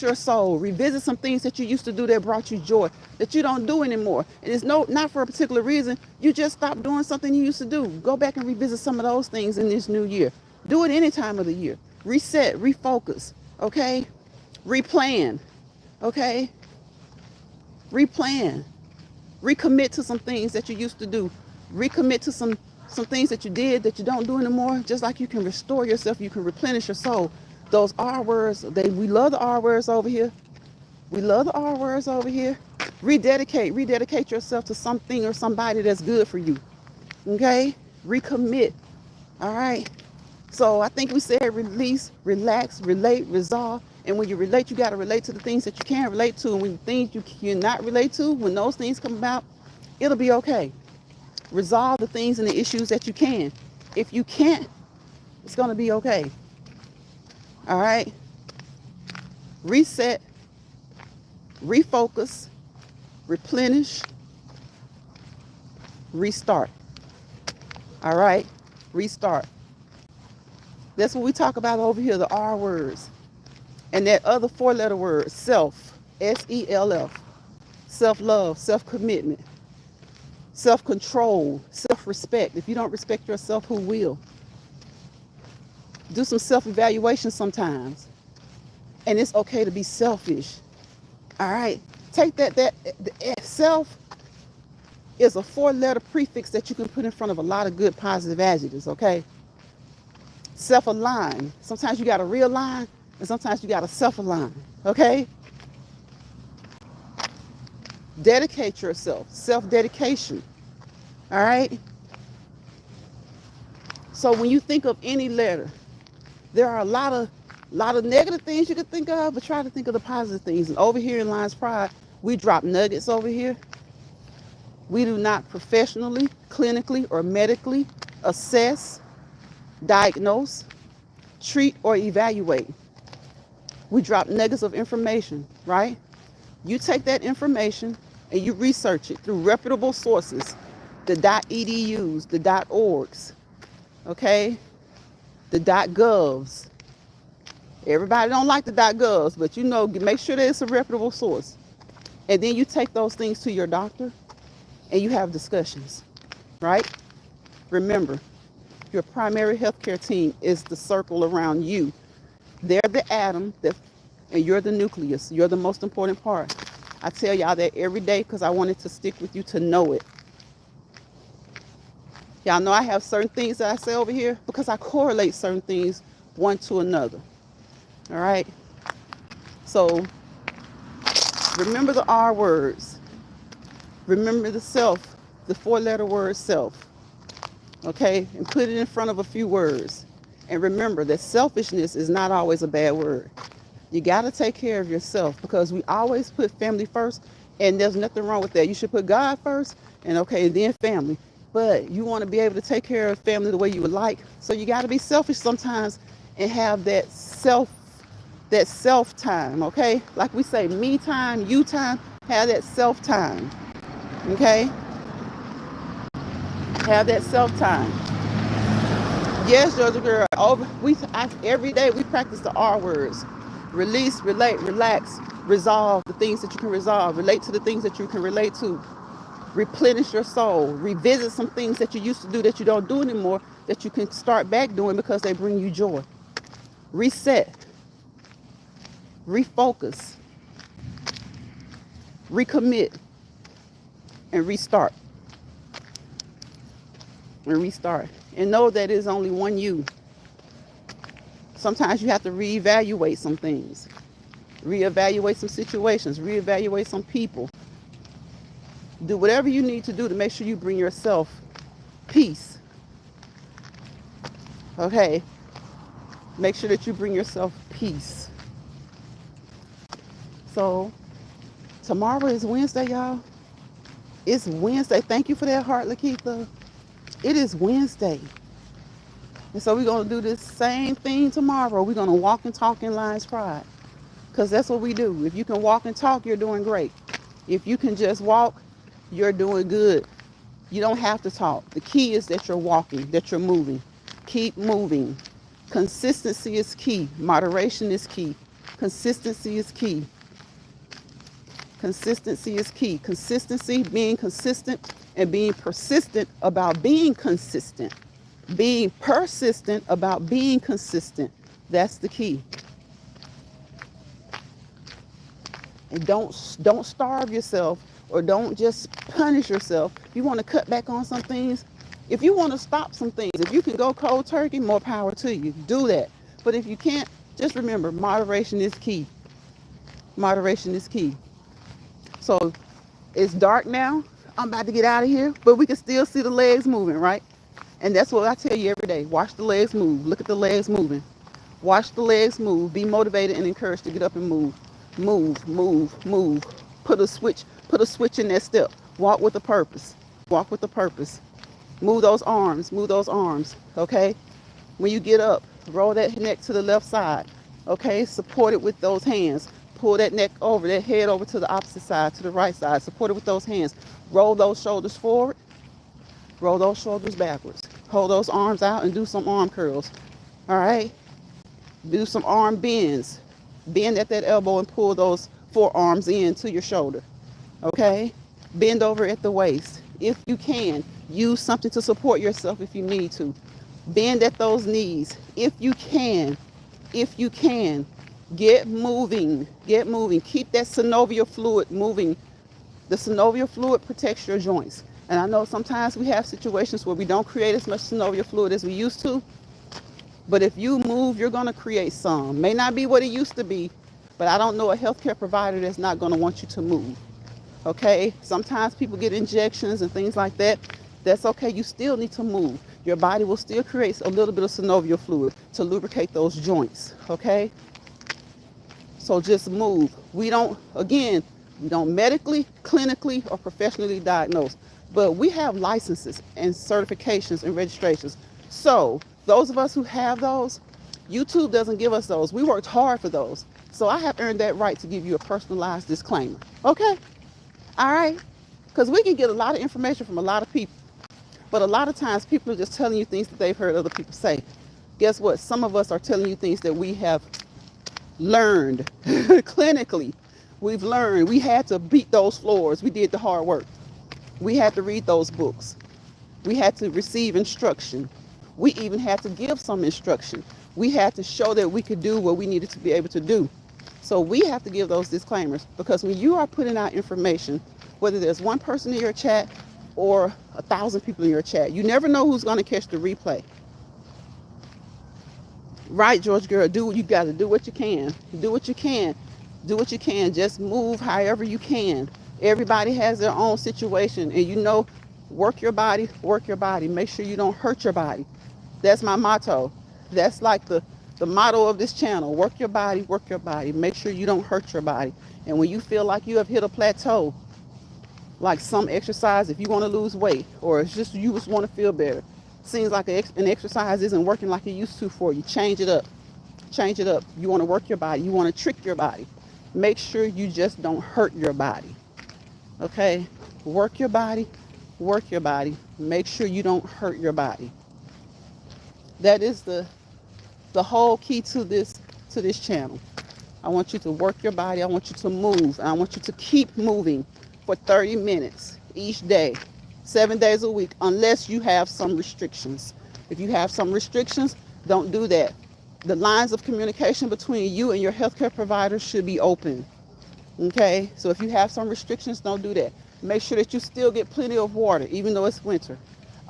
your soul, revisit some things that you used to do that brought you joy that you don't do anymore. And it's not for a particular reason. You just stopped doing something you used to do. Go back and revisit some of those things in this new year. Do it any time of the year. Reset, refocus, okay? Replan, okay? Replan. Recommit to some things that you used to do. Recommit to some things that you did that you don't do anymore. Just like you can restore yourself, you can replenish your soul. Those R words, we love the R words over here. We love the R words over here. Rededicate yourself to something or somebody that's good for you. Okay? Recommit. All right? So I think we said release, relax, relate, resolve. And when you relate, you got to relate to the things that you can relate to. And when things you cannot relate to, when those things come about, it'll be okay. Resolve the things and the issues that you can. If you can't, it's going to be okay. All right? Reset, refocus, replenish, restart. All right? Restart. That's what we talk about over here, the R words. And that other four-letter word, self, S-E-L-F, self-love, self-commitment, self-control, self-respect. If you don't respect yourself, who will? Do some self-evaluation sometimes. And it's okay to be selfish. All right? Take that self is a four-letter prefix that you can put in front of a lot of good positive adjectives, okay? Self-align. Sometimes you got to realign, and sometimes you got to self-align, okay? Dedicate yourself, self-dedication, all right? So when you think of any letter, there are a lot A lot of negative things you could think of, but try to think of the positive things. And over here in LionsPride, we drop nuggets over here. We do not professionally, clinically, or medically assess, diagnose, treat, or evaluate. We drop nuggets of information, right? You take that information and you research it through reputable sources, the .edus, the .orgs, okay, the .govs. Everybody don't like the .govs, but you know, make sure that it's a reputable source. And then you take those things to your doctor and you have discussions, right? Remember, your primary healthcare team is the circle around you. They're the atom, and you're the nucleus. You're the most important part. I tell y'all that every day because I wanted to stick with you to know it. Y'all know I have certain things that I say over here because I correlate certain things one to another. All right? So remember the R words. Remember the self, the 4-letter word self. Okay? And put it in front of a few words. And remember that selfishness is not always a bad word. You got to take care of yourself because we always put family first, and there's nothing wrong with that. You should put God first, and then family. But you want to be able to take care of family the way you would like. So you got to be selfish sometimes and have that self time, okay? Like we say, me time, you time, have that self time, okay? Have that self time. Yes, Georgia girl, every day we practice the R words. Release, relate, relax, resolve the things that you can resolve, relate to the things that you can relate to, replenish your soul, revisit some things that you used to do that you don't do anymore that you can start back doing because they bring you joy. Reset, refocus, recommit, and restart. And know that it's only one you. Sometimes you have to reevaluate some things, reevaluate some situations, reevaluate some people. Do whatever you need to do to make sure you bring yourself peace. Okay? Make sure that you bring yourself peace. So, tomorrow is Wednesday, y'all. It's Wednesday. Thank you for that heart, Lakeitha. It is Wednesday. And so we're going to do this same thing tomorrow. We're going to walk and talk in LionsPride. Because that's what we do. If you can walk and talk, you're doing great. If you can just walk, you're doing good. You don't have to talk. The key is that you're walking, that you're moving. Keep moving. Consistency is key. Moderation is key. Consistency is key. Consistency is key. Consistency, being consistent, and being persistent about being consistent. Being persistent about being consistent. That's the key. And don't starve yourself or don't just punish yourself. If you want to cut back on some things, if you want to stop some things, if you can go cold turkey, more power to you. Do that. But if you can't, just remember, moderation is key. Moderation is key. So it's dark now. I'm about to get out of here, but we can still see the legs moving, right? And that's what I tell you every day. Watch the legs move. Look at the legs moving. Watch the legs move. Be motivated and encouraged to get up and move. Move, move, move. Put a switch in that step. Walk with a purpose. Walk with a purpose. Move those arms, okay? When you get up, roll that neck to the left side, okay? Support it with those hands. Pull that neck over, that head over to the opposite side, to the right side. Support it with those hands. Roll those shoulders forward. Roll those shoulders backwards. Hold those arms out and do some arm curls. All right? Do some arm bends. Bend at that elbow and pull those forearms in to your shoulder. Okay? Bend over at the waist. If you can, use something to support yourself if you need to. Bend at those knees. If you can. Get moving. Get moving. Keep that synovial fluid moving. The synovial fluid protects your joints. And I know sometimes we have situations where we don't create as much synovial fluid as we used to. But if you move, you're going to create some. May not be what it used to be, but I don't know a healthcare provider that's not going to want you to move. Okay? Sometimes people get injections and things like that. That's okay. You still need to move. your body will still create a little bit of synovial fluid to lubricate those joints, okay? So just move. We don't medically, clinically, or professionally diagnose, but we have licenses and certifications and registrations. So those of us who have those, YouTube doesn't give us those. We worked hard for those. So I have earned that right to give you a personalized disclaimer, okay? All right? Because we can get a lot of information from a lot of people, but a lot of times people are just telling you things that they've heard other people say. Guess what? Some of us are telling you things that we have learned clinically. We've learned. We had to beat those floors. We did the hard work. We had to read those books. We had to receive instruction. We even had to give some instruction. We had to show that we could do what we needed to be able to do. So we have to give those disclaimers, because when you are putting out information, whether there's one person in your chat or 1,000 people in your chat, you never know who's going to catch the replay. Right, George girl, you got to do what you can. Do what you can. Do what you can. Just move however you can. Everybody has their own situation, and work your body, work your body. Make sure you don't hurt your body. That's my motto. That's like the motto of this channel. Work your body, work your body. Make sure you don't hurt your body. And when you feel like you have hit a plateau, like some exercise, if you want to lose weight, or it's just you just want to feel better, seems like an exercise isn't working like it used to for you, change it up. Change it up. You want to work your body. You want to trick your body. Make sure you just don't hurt your body. Okay? Work your body. Work your body. Make sure you don't hurt your body. That is the whole key to this channel. I want you to work your body. I want you to move. And I want you to keep moving for 30 minutes each day, 7 days a week, unless you have some restrictions. If you have some restrictions, don't do that. The lines of communication between you and your healthcare provider should be open. Okay? So if you have some restrictions, don't do that. Make sure that you still get plenty of water, even though it's winter.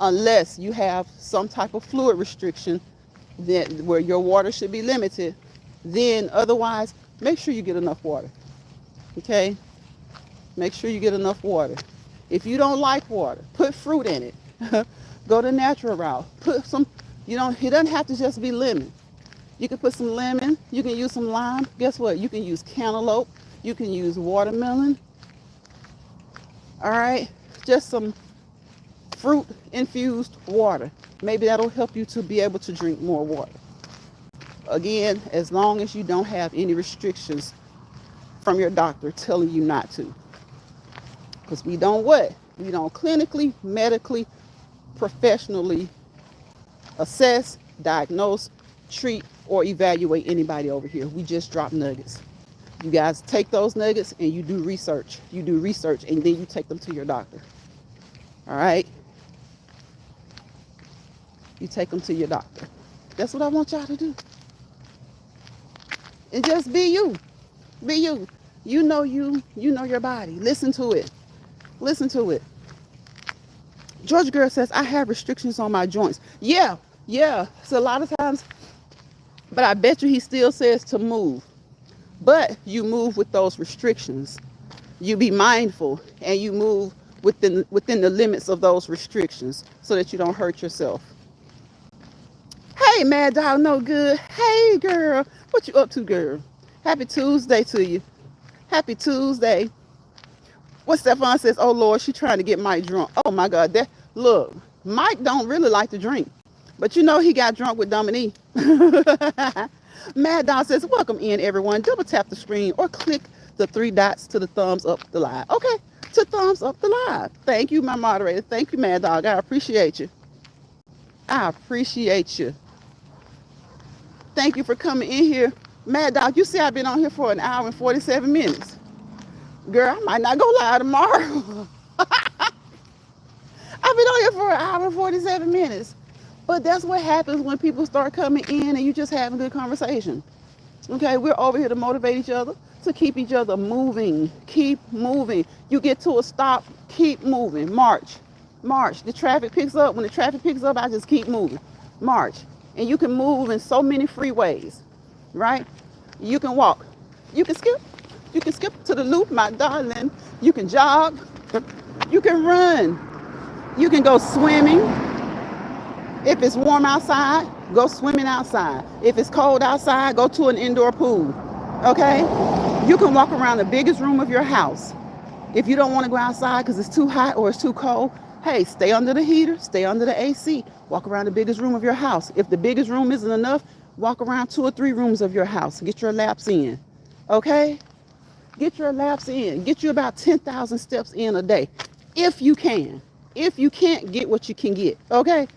Unless you have some type of fluid restriction where your water should be limited, then otherwise, make sure you get enough water. Okay? Make sure you get enough water. If you don't like water, put fruit in it. Go the natural route. Put some, it doesn't have to just be lemon. You can put some lemon. You can use some lime. Guess what? You can use cantaloupe. You can use watermelon. All right? Just some fruit infused water. Maybe that'll help you to be able to drink more water. Again, as long as you don't have any restrictions from your doctor telling you not to. Because we don't what? We don't clinically, medically, professionally assess, diagnose, treat, or evaluate anybody over here. We just drop nuggets. You guys take those nuggets and you do research. You do research and then you take them to your doctor. All right? You take them to your doctor. That's what I want y'all to do. And just be you. Be you. You know your body. Listen to it. Listen to it. George Girl says, I have restrictions on my joints. Yeah. So a lot of times, but I bet you he still says to move. But you move with those restrictions. You be mindful and you move within the limits of those restrictions so that you don't hurt yourself. Hey, Mad Dog, no good. Hey, girl. What you up to, girl? Happy Tuesday to you. Happy Tuesday. What Stefan says, oh, Lord, she trying to get Mike drunk. Oh, my God. Look, Mike don't really like to drink. But he got drunk with Dominique. Mad Dog says, welcome in, everyone. Double tap the screen or click the 3 dots to the thumbs up the live. Okay, to thumbs up the live. Thank you, my moderator. Thank you, Mad Dog. I appreciate you. I appreciate you. Thank you for coming in here. Mad Dog, you see I've been on here for 1 hour and 47 minutes. Girl, I might not go live tomorrow. I've been on here for 1 hour and 47 minutes. But that's what happens when people start coming in and you just having good conversation. Okay, we're over here to motivate each other, to keep each other moving. Keep moving. You get to a stop, keep moving. March. The traffic picks up. When the traffic picks up, I just keep moving. March. And you can move in so many free ways, right? You can walk. You can skip. You can skip to the loop, my darling. You can jog. You can run. You can go swimming. If it's warm outside, go swimming outside. If it's cold outside, go to an indoor pool. Okay? You can walk around the biggest room of your house. If you don't want to go outside because it's too hot or it's too cold, hey, stay under the heater, stay under the AC, walk around the biggest room of your house. If the biggest room isn't enough, walk around 2 or 3 rooms of your house. Get your laps in. Okay? Get your laps in. Get you about 10,000 steps in a day. If you can. If you can't, get what you can get. Okay?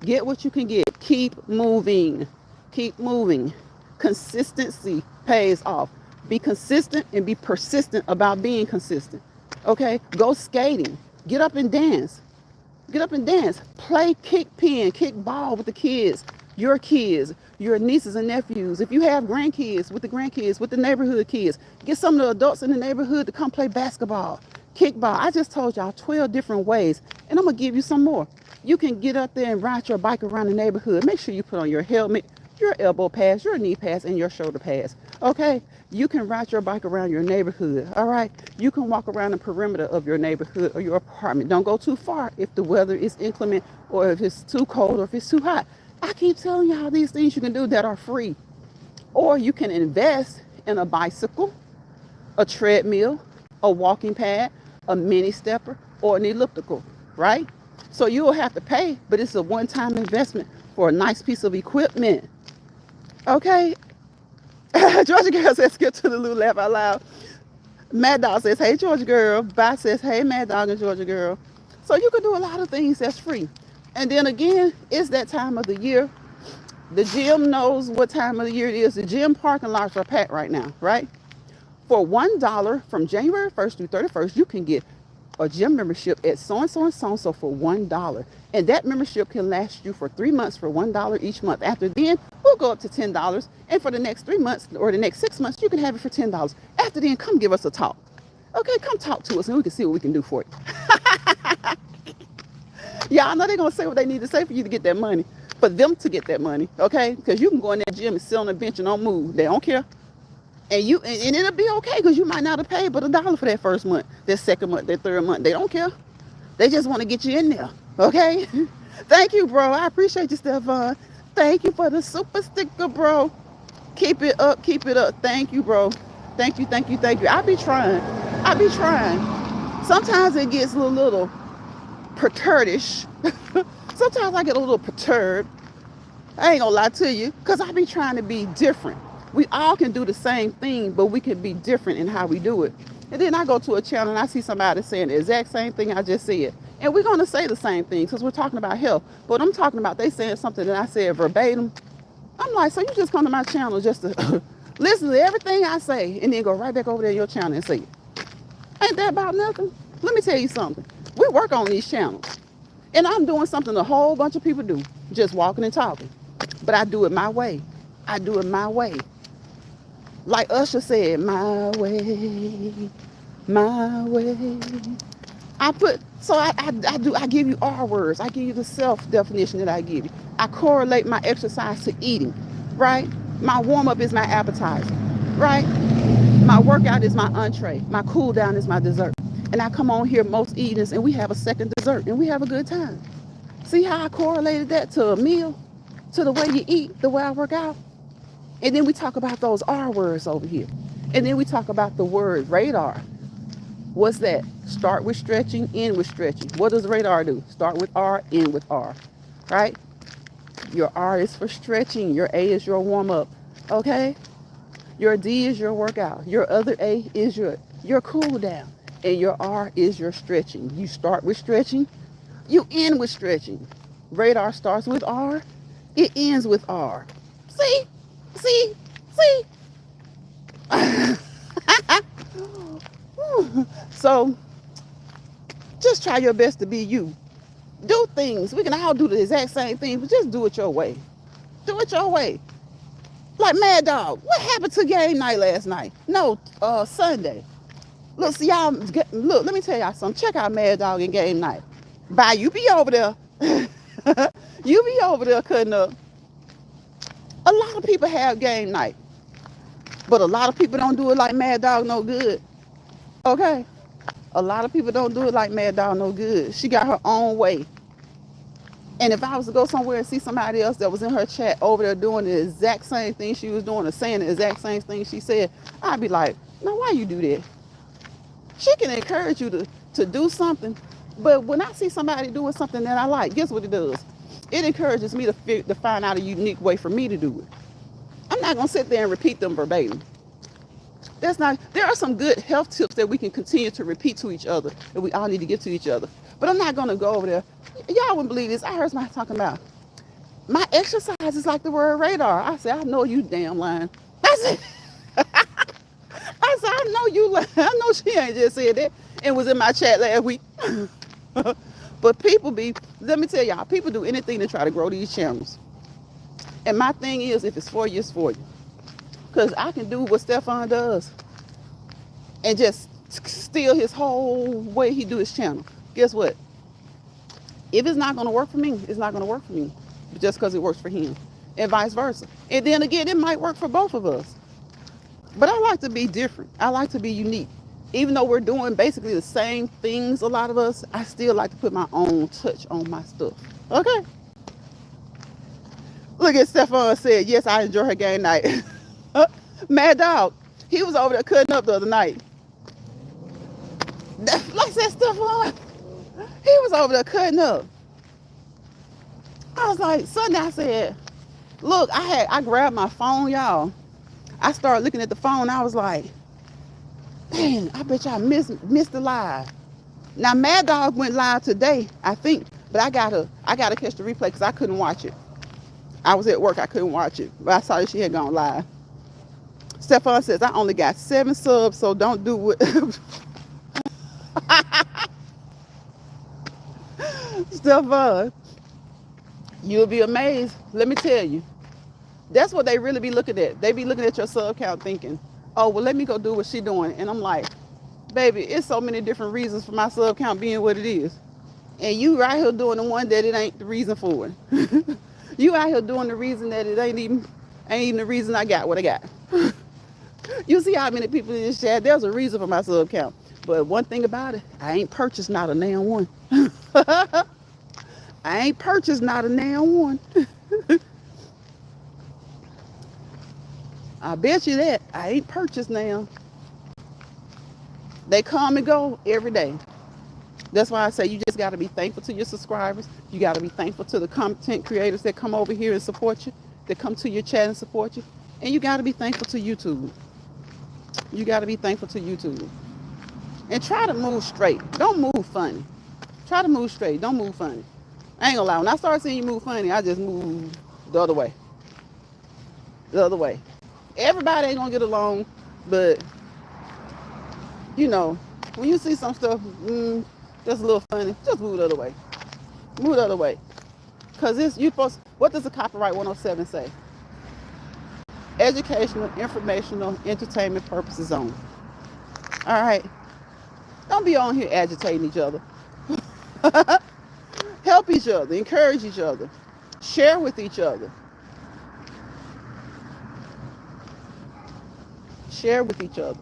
Get what you can get. Keep moving. Keep moving. Consistency pays off. Be consistent and be persistent about being consistent. Okay? Go skating. Get up and dance. Get up and dance. Play kick pin, kick ball with the kids, your nieces and nephews. If you have grandkids, with the neighborhood kids, get some of the adults in the neighborhood to come play basketball, kickball. I just told y'all 12 different ways, and I'm going to give you some more. You can get up there and ride your bike around the neighborhood. Make sure you put on your helmet, your elbow pads, your knee pads, and your shoulder pads. Okay? You can ride your bike around your neighborhood. All right? You can walk around the perimeter of your neighborhood or your apartment. Don't go too far if the weather is inclement or if it's too cold or if it's too hot. I keep telling y'all these things you can do that are free. Or you can invest in a bicycle, a treadmill, a walking pad, a mini stepper, or an elliptical, right? So you'll have to pay, but it's a one-time investment for a nice piece of equipment. Okay? Georgia Girl says, skip to the Lou, laugh out loud. Mad Dog says, hey, Georgia Girl. Bye says, hey, Mad Dog and Georgia Girl. So you can do a lot of things that's free. And then again, it's that time of the year. The gym knows what time of the year it is. The gym parking lots are packed right now, right? For $1 from January 1st through 31st, you can get a gym membership at so-and-so and so-and-so for $1. And that membership can last you for 3 months for $1 each month. After then, we'll go up to $10. And for the next 3 months or the next 6 months, you can have it for $10. After then, come give us a talk. Okay, come talk to us and we can see what we can do for you. Y'all know they're going to say what they need to say for you to get that money. For them to get that money, okay? Because you can go in that gym and sit on the bench and don't move. They don't care. And it'll be okay because you might not have paid but $1 for that first month, that second month, that third month. They don't care. They just want to get you in there, okay? Thank you, bro. I appreciate you, Stephon. Thank you for the super sticker, bro. Keep it up. Keep it up. Thank you, bro. Thank you, thank you, thank you. I be trying. Sometimes it gets a little perturbish. Sometimes I get a little perturbed. I ain't gonna lie to you, because I be trying to be different. We all can do the same thing, but we can be different in how we do it. And then I go to a channel and I see somebody saying the exact same thing I just said. And we're going to say the same thing because we're talking about health. But I'm talking about they saying something that I said verbatim. I'm like, so you just come to my channel just to listen to everything I say and then go right back over there in your channel and say it. Ain't that about nothing? Let me tell you something. We work on these channels. And I'm doing something a whole bunch of people do, just walking and talking. But I do it my way. I do it my way. Like Usher said, my way, my way. I give you R words. I give you the self definition that I give you. I correlate my exercise to eating, right? My warm up is my appetizer, right? My workout is my entree. My cool down is my dessert. And I come on here most evenings and we have a second dessert and we have a good time. See how I correlated that to a meal, to the way you eat, the way I work out? And then we talk about those R words over here. And then we talk about the word radar. What's that? Start with stretching, end with stretching. What does radar do? Start with R, end with R, right? Your R is for stretching. Your A is your warm up, okay? Your D is your workout. Your other A is your cool down. And your R is your stretching. You start with stretching, you end with stretching. Radar starts with R, it ends with R. See? So just try your best to be you. Do things. We can all do the exact same thing, but just do it your way. Do it your way. Like Mad Dog, what happened to game night last night? No, Sunday. Look, see y'all. Look, let me tell y'all something. Check out Mad Dog and game night. Bye. You be over there. You be over there cutting up. A lot of people have game night, but a lot of people don't do it like Mad Dog no good. Okay? A lot of people don't do it like Mad Dog no good. She got her own way. And if I was to go somewhere and see somebody else that was in her chat over there doing the exact same thing she was doing or saying the exact same thing she said, I'd be like, no, why you do that? She can encourage you to do something. But when I see somebody doing something that I like, guess what it does? It encourages me to find out a unique way for me to do it. I'm not going to sit there and repeat them verbatim. There are some good health tips that we can continue to repeat to each other that we all need to give to each other. But I'm not going to go over there. Y'all wouldn't believe this. I heard somebody talking about my exercise is like the word radar. I said, I know you damn lying. I said, I know you lying. I know she ain't just said that. It was in my chat last week. But let me tell y'all, people do anything to try to grow these channels. And my thing is, if it's for you, it's for you. Because I can do what Stefan does and just steal his whole way he do his channel. Guess what? If it's not going to work for me, it's not going to work for me. Just because it works for him. And vice versa. And then again, it might work for both of us. But I like to be different. I like to be unique. Even though we're doing basically the same things, a lot of us, I still like to put my own touch on my stuff. Okay? Look at Stefan said, yes, I enjoy her game night. Mad Dog, he was over there cutting up the other night. Like that Stefan, he was over there cutting up. I was like, Sunday, I said, look, I grabbed my phone, y'all. I started looking at the phone. I was like, man, I bet y'all missed the live. Now, Mad Dog went live today, I think, but I gotta catch the replay because I couldn't watch it. I was at work, I couldn't watch it, but I saw that she had gone live. Stefan says, I only got 7 subs, so don't do what. Stefan, you'll be amazed. Let me tell you. That's what they really be looking at. They be looking at your sub count thinking, oh, well, let me go do what she doing. And I'm like, baby, it's so many different reasons for my sub count being what it is. And you right here doing the one that it ain't the reason for it. You out here doing the reason that it ain't even the reason I got what I got. You see how many people in this chat, there's a reason for my sub count. But one thing about it, I ain't purchased not a damn one. I ain't purchased not a damn one. I bet you that. I ain't purchased now. They come and go every day. That's why I say you just got to be thankful to your subscribers. You got to be thankful to the content creators that come over here and support you, that come to your chat and support you. And you got to be thankful to YouTube. You got to be thankful to YouTube. And try to move straight. Don't move funny. Try to move straight. Don't move funny. I ain't gonna lie. When I start seeing you move funny, I just move the other way. The other way. Everybody ain't gonna get along, but you know, when you see some stuff that's a little funny, just move the other way. Move the other way. Cause what does the copyright 107 say? Educational, informational, entertainment purposes only. All right. Don't be on here agitating each other. Help each other, encourage each other, share with each other. Share with each other.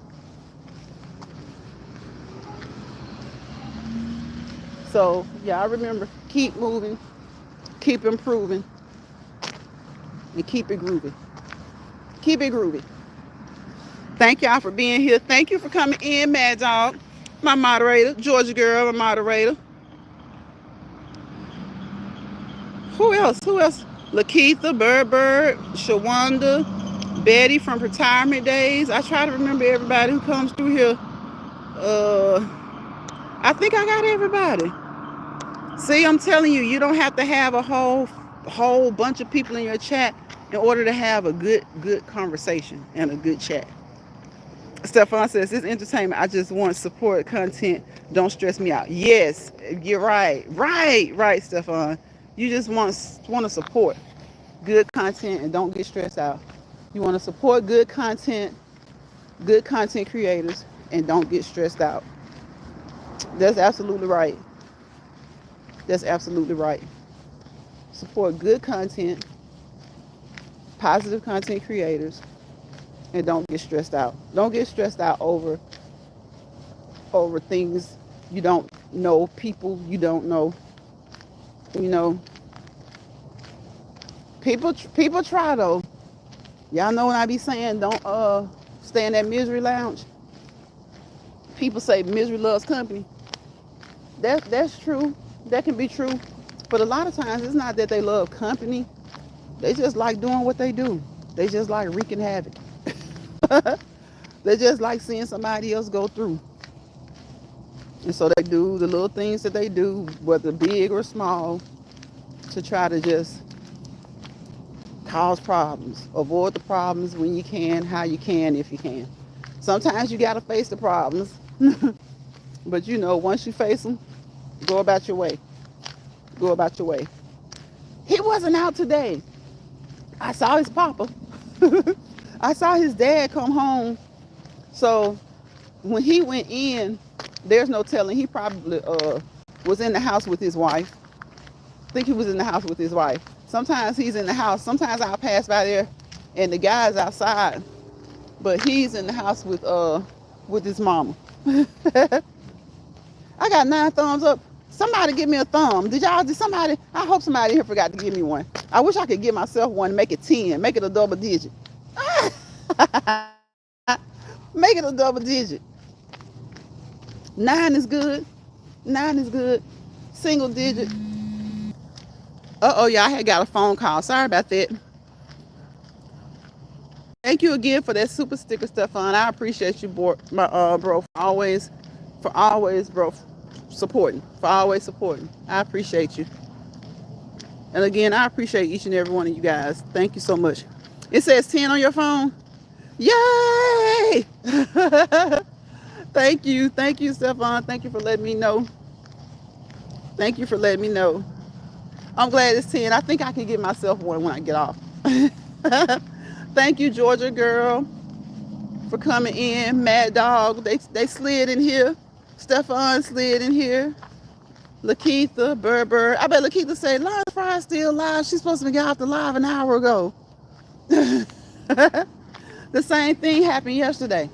So, yeah, I remember, keep moving, keep improving, and keep it groovy. Keep it groovy. Thank y'all for being here. Thank you for coming in, Mad Dog, my moderator. Georgia Girl, my moderator. Who else? Lakeitha, Bird, Shawanda, Betty from Retirement Days. I try to remember everybody who comes through here. I think I got everybody. See, I'm telling you, you don't have to have a whole bunch of people in your chat in order to have a good conversation and a good chat. Stefan says, this entertainment, I just want support content. Don't stress me out. Yes, you're right. Right, Stefan. You just want to support good content and don't get stressed out. You want to support good content creators, and don't get stressed out. That's absolutely right. That's absolutely right. Support good content, positive content creators, and don't get stressed out. Don't get stressed out over things you don't know, people you don't know. You know, People try though. Y'all know when I be saying don't stay in that misery lounge. People say misery loves company. That's true. That can be true. But a lot of times it's not that they love company. They just like doing what they do. They just like wreaking havoc. They just like seeing somebody else go through. And so they do the little things that they do, whether big or small, to try to just cause problems. Avoid the problems when you can, how you can, if you can. Sometimes you got to face the problems. But you know, once you face them, go about your way. Go about your way. He wasn't out today. I saw his papa. I saw his dad come home. So when he went in, there's no telling. He probably was in the house with his wife. I think he was in the house with his wife. Sometimes he's in the house. Sometimes I'll pass by there and the guy's outside. But he's in the house with his mama. I got 9 thumbs up. Somebody give me a thumb. I hope somebody here forgot to give me one. I wish I could give myself one and make it 10. Make it a double digit. Make it a double digit. 9 is good. 9 is good. Single digit. Y'all, I had got a phone call. Sorry about that. Thank you again for that super sticker, Stefan. I appreciate you, bro, for always, bro, supporting. I appreciate you. And again, I appreciate each and every one of you guys. Thank you so much. It says 10 on your phone. Yay! Thank you, Stefan. Thank you for letting me know. I'm glad it's 10. I think I can get myself one when I get off. Thank you, Georgia girl, for coming in. Mad Dog, they slid in here. Stefan slid in here. Lakeitha, Berber. I bet Lakeitha say, LionsPride still live. She's supposed to get off the live an hour ago. The same thing happened yesterday.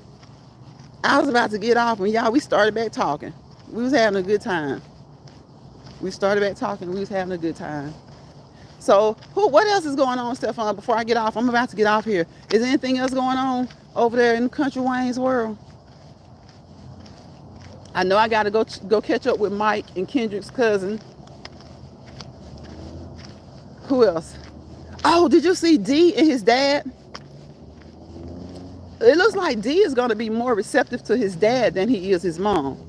I was about to get off and we started back talking. We was having a good time. So what else is going on, Stefan, before I get off? I'm about to get off here. Is there anything else going on over there in Country Wayne's world? I know I got to go catch up with Mike and Kendrick's cousin. Who else? Oh, did you see D and his dad? It looks like D is going to be more receptive to his dad than he is his mom.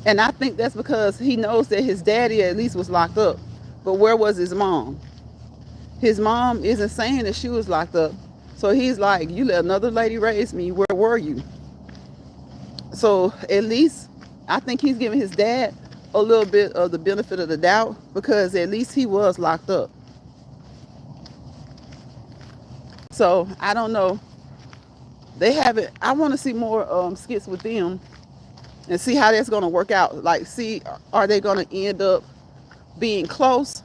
And I think that's because he knows that his daddy at least was locked up. But where was his mom? His mom isn't saying that she was locked up. So he's like, you let another lady raise me. Where were you? So at least I think he's giving his dad a little bit of the benefit of the doubt, because at least he was locked up. So I don't know. They haven't. I want to see more skits with them and see how that's going to work out. Like, see, are they going to end up being close,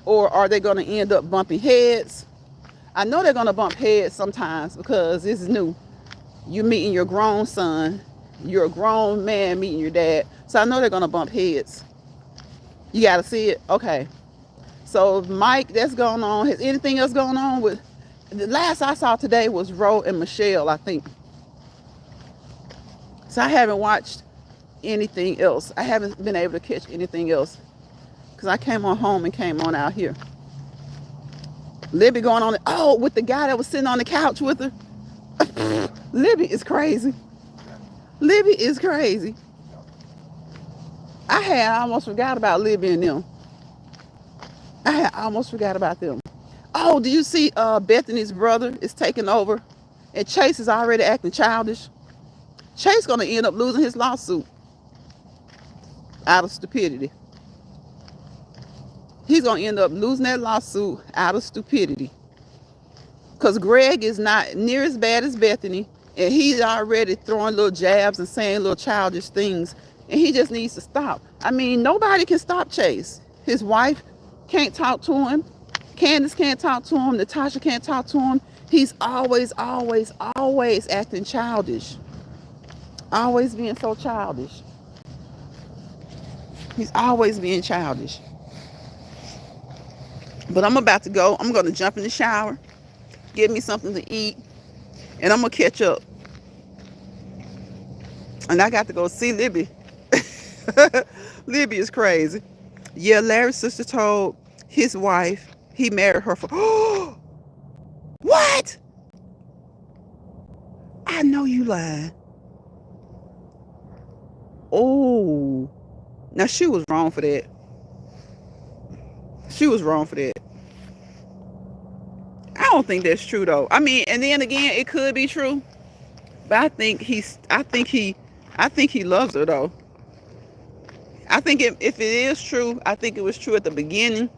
or are they going to end up bumping heads? I know they're going to bump heads sometimes because this is new. You meeting your grown son, you're a grown man meeting your dad. So I know they're going to bump heads. You got to see it. Okay. So Mike, that's going on. Has anything else going on with? The last I saw today was Ro and Michelle, I think. So I haven't watched anything else. I haven't been able to catch anything else because I came on home and came on out here. Libby going on, with the guy that was sitting on the couch with her. Libby is crazy. I almost forgot about Libby and them. Oh, do you see Bethany's brother is taking over and Chase is already acting childish? Chase gonna end up losing his lawsuit out of stupidity. He's gonna end up losing that lawsuit out of stupidity. Because Greg is not near as bad as Bethany, and he's already throwing little jabs and saying little childish things, and he just needs to stop. I mean, nobody can stop Chase. His wife can't talk to him. Candace can't talk to him. Natasha can't talk to him. He's always acting childish. Always being so childish. He's always being childish. But I'm about to go. I'm going to jump in the shower, get me something to eat, and I'm going to catch up. And I got to go see Libby. Libby is crazy. Yeah, Larry's sister told his wife he married her for... What? I know you lying. Oh. Now, she was wrong for that. She was wrong for that. I don't think that's true, though. I mean, and then again, it could be true. But I think he loves her, though. I think if it is true, I think it was true at the beginning.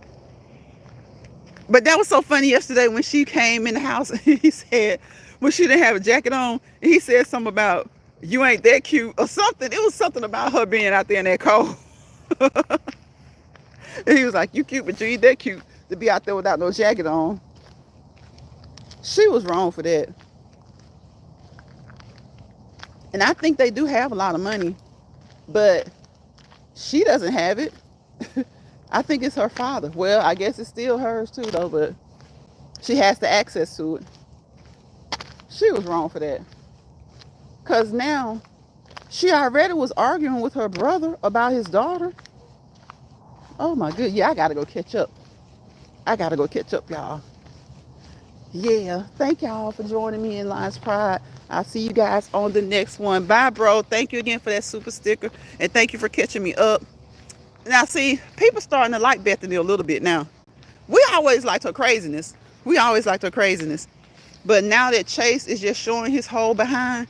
But that was so funny yesterday when she came in the house and he said, when she didn't have a jacket on, he said something about, you ain't that cute or something. It was something about her being out there in that cold. And he was like, you cute, but you ain't that cute to be out there without no jacket on. She was wrong for that. And I think they do have a lot of money, but she doesn't have it. I think it's her father. Well, I guess it's still hers too, though, but she has the access to it. She was wrong for that. Because now, she already was arguing with her brother about his daughter. Oh my good. Yeah, I got to go catch up. Y'all. Yeah, thank y'all for joining me in LionsPride. I'll see you guys on the next one. Bye, bro. Thank you again for that super sticker. And thank you for catching me up. Now, see, people starting to like Bethany a little bit now. We always liked her craziness. But now that Chase is just showing his whole behind,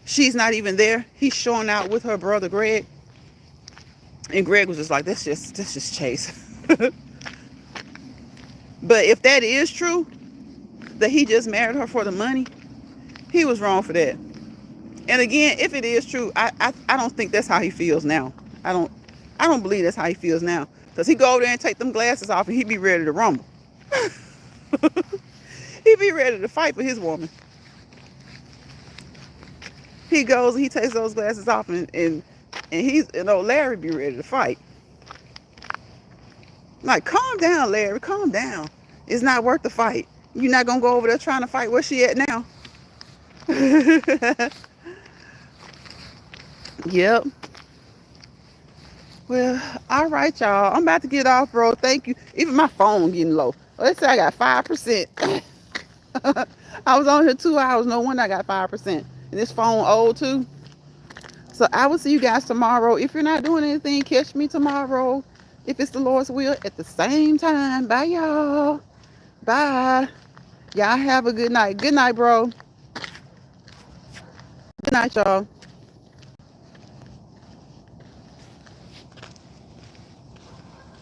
she's not even there. He's showing out with her brother, Greg. And Greg was just like, that's just Chase. But if that is true, that he just married her for the money, he was wrong for that. And again, if it is true, I don't think that's how he feels now. I don't believe that's how he feels now. Because he go over there and take them glasses off and he be ready to rumble. He be ready to fight for his woman. He goes and he takes those glasses off and he's, Larry be ready to fight. Like, calm down, Larry, calm down. It's not worth the fight. You're not going to go over there trying to fight. Where's she at now? Yep. Well, all right, y'all. I'm about to get off, bro. Thank you. Even my phone getting low. Let's say I got 5%. I was on here 2 hours. No wonder I got 5%. And this phone old, too. So I will see you guys tomorrow. If you're not doing anything, catch me tomorrow. If it's the Lord's will, at the same time. Bye, y'all. Bye. Y'all have a good night. Good night, bro. Good night, y'all.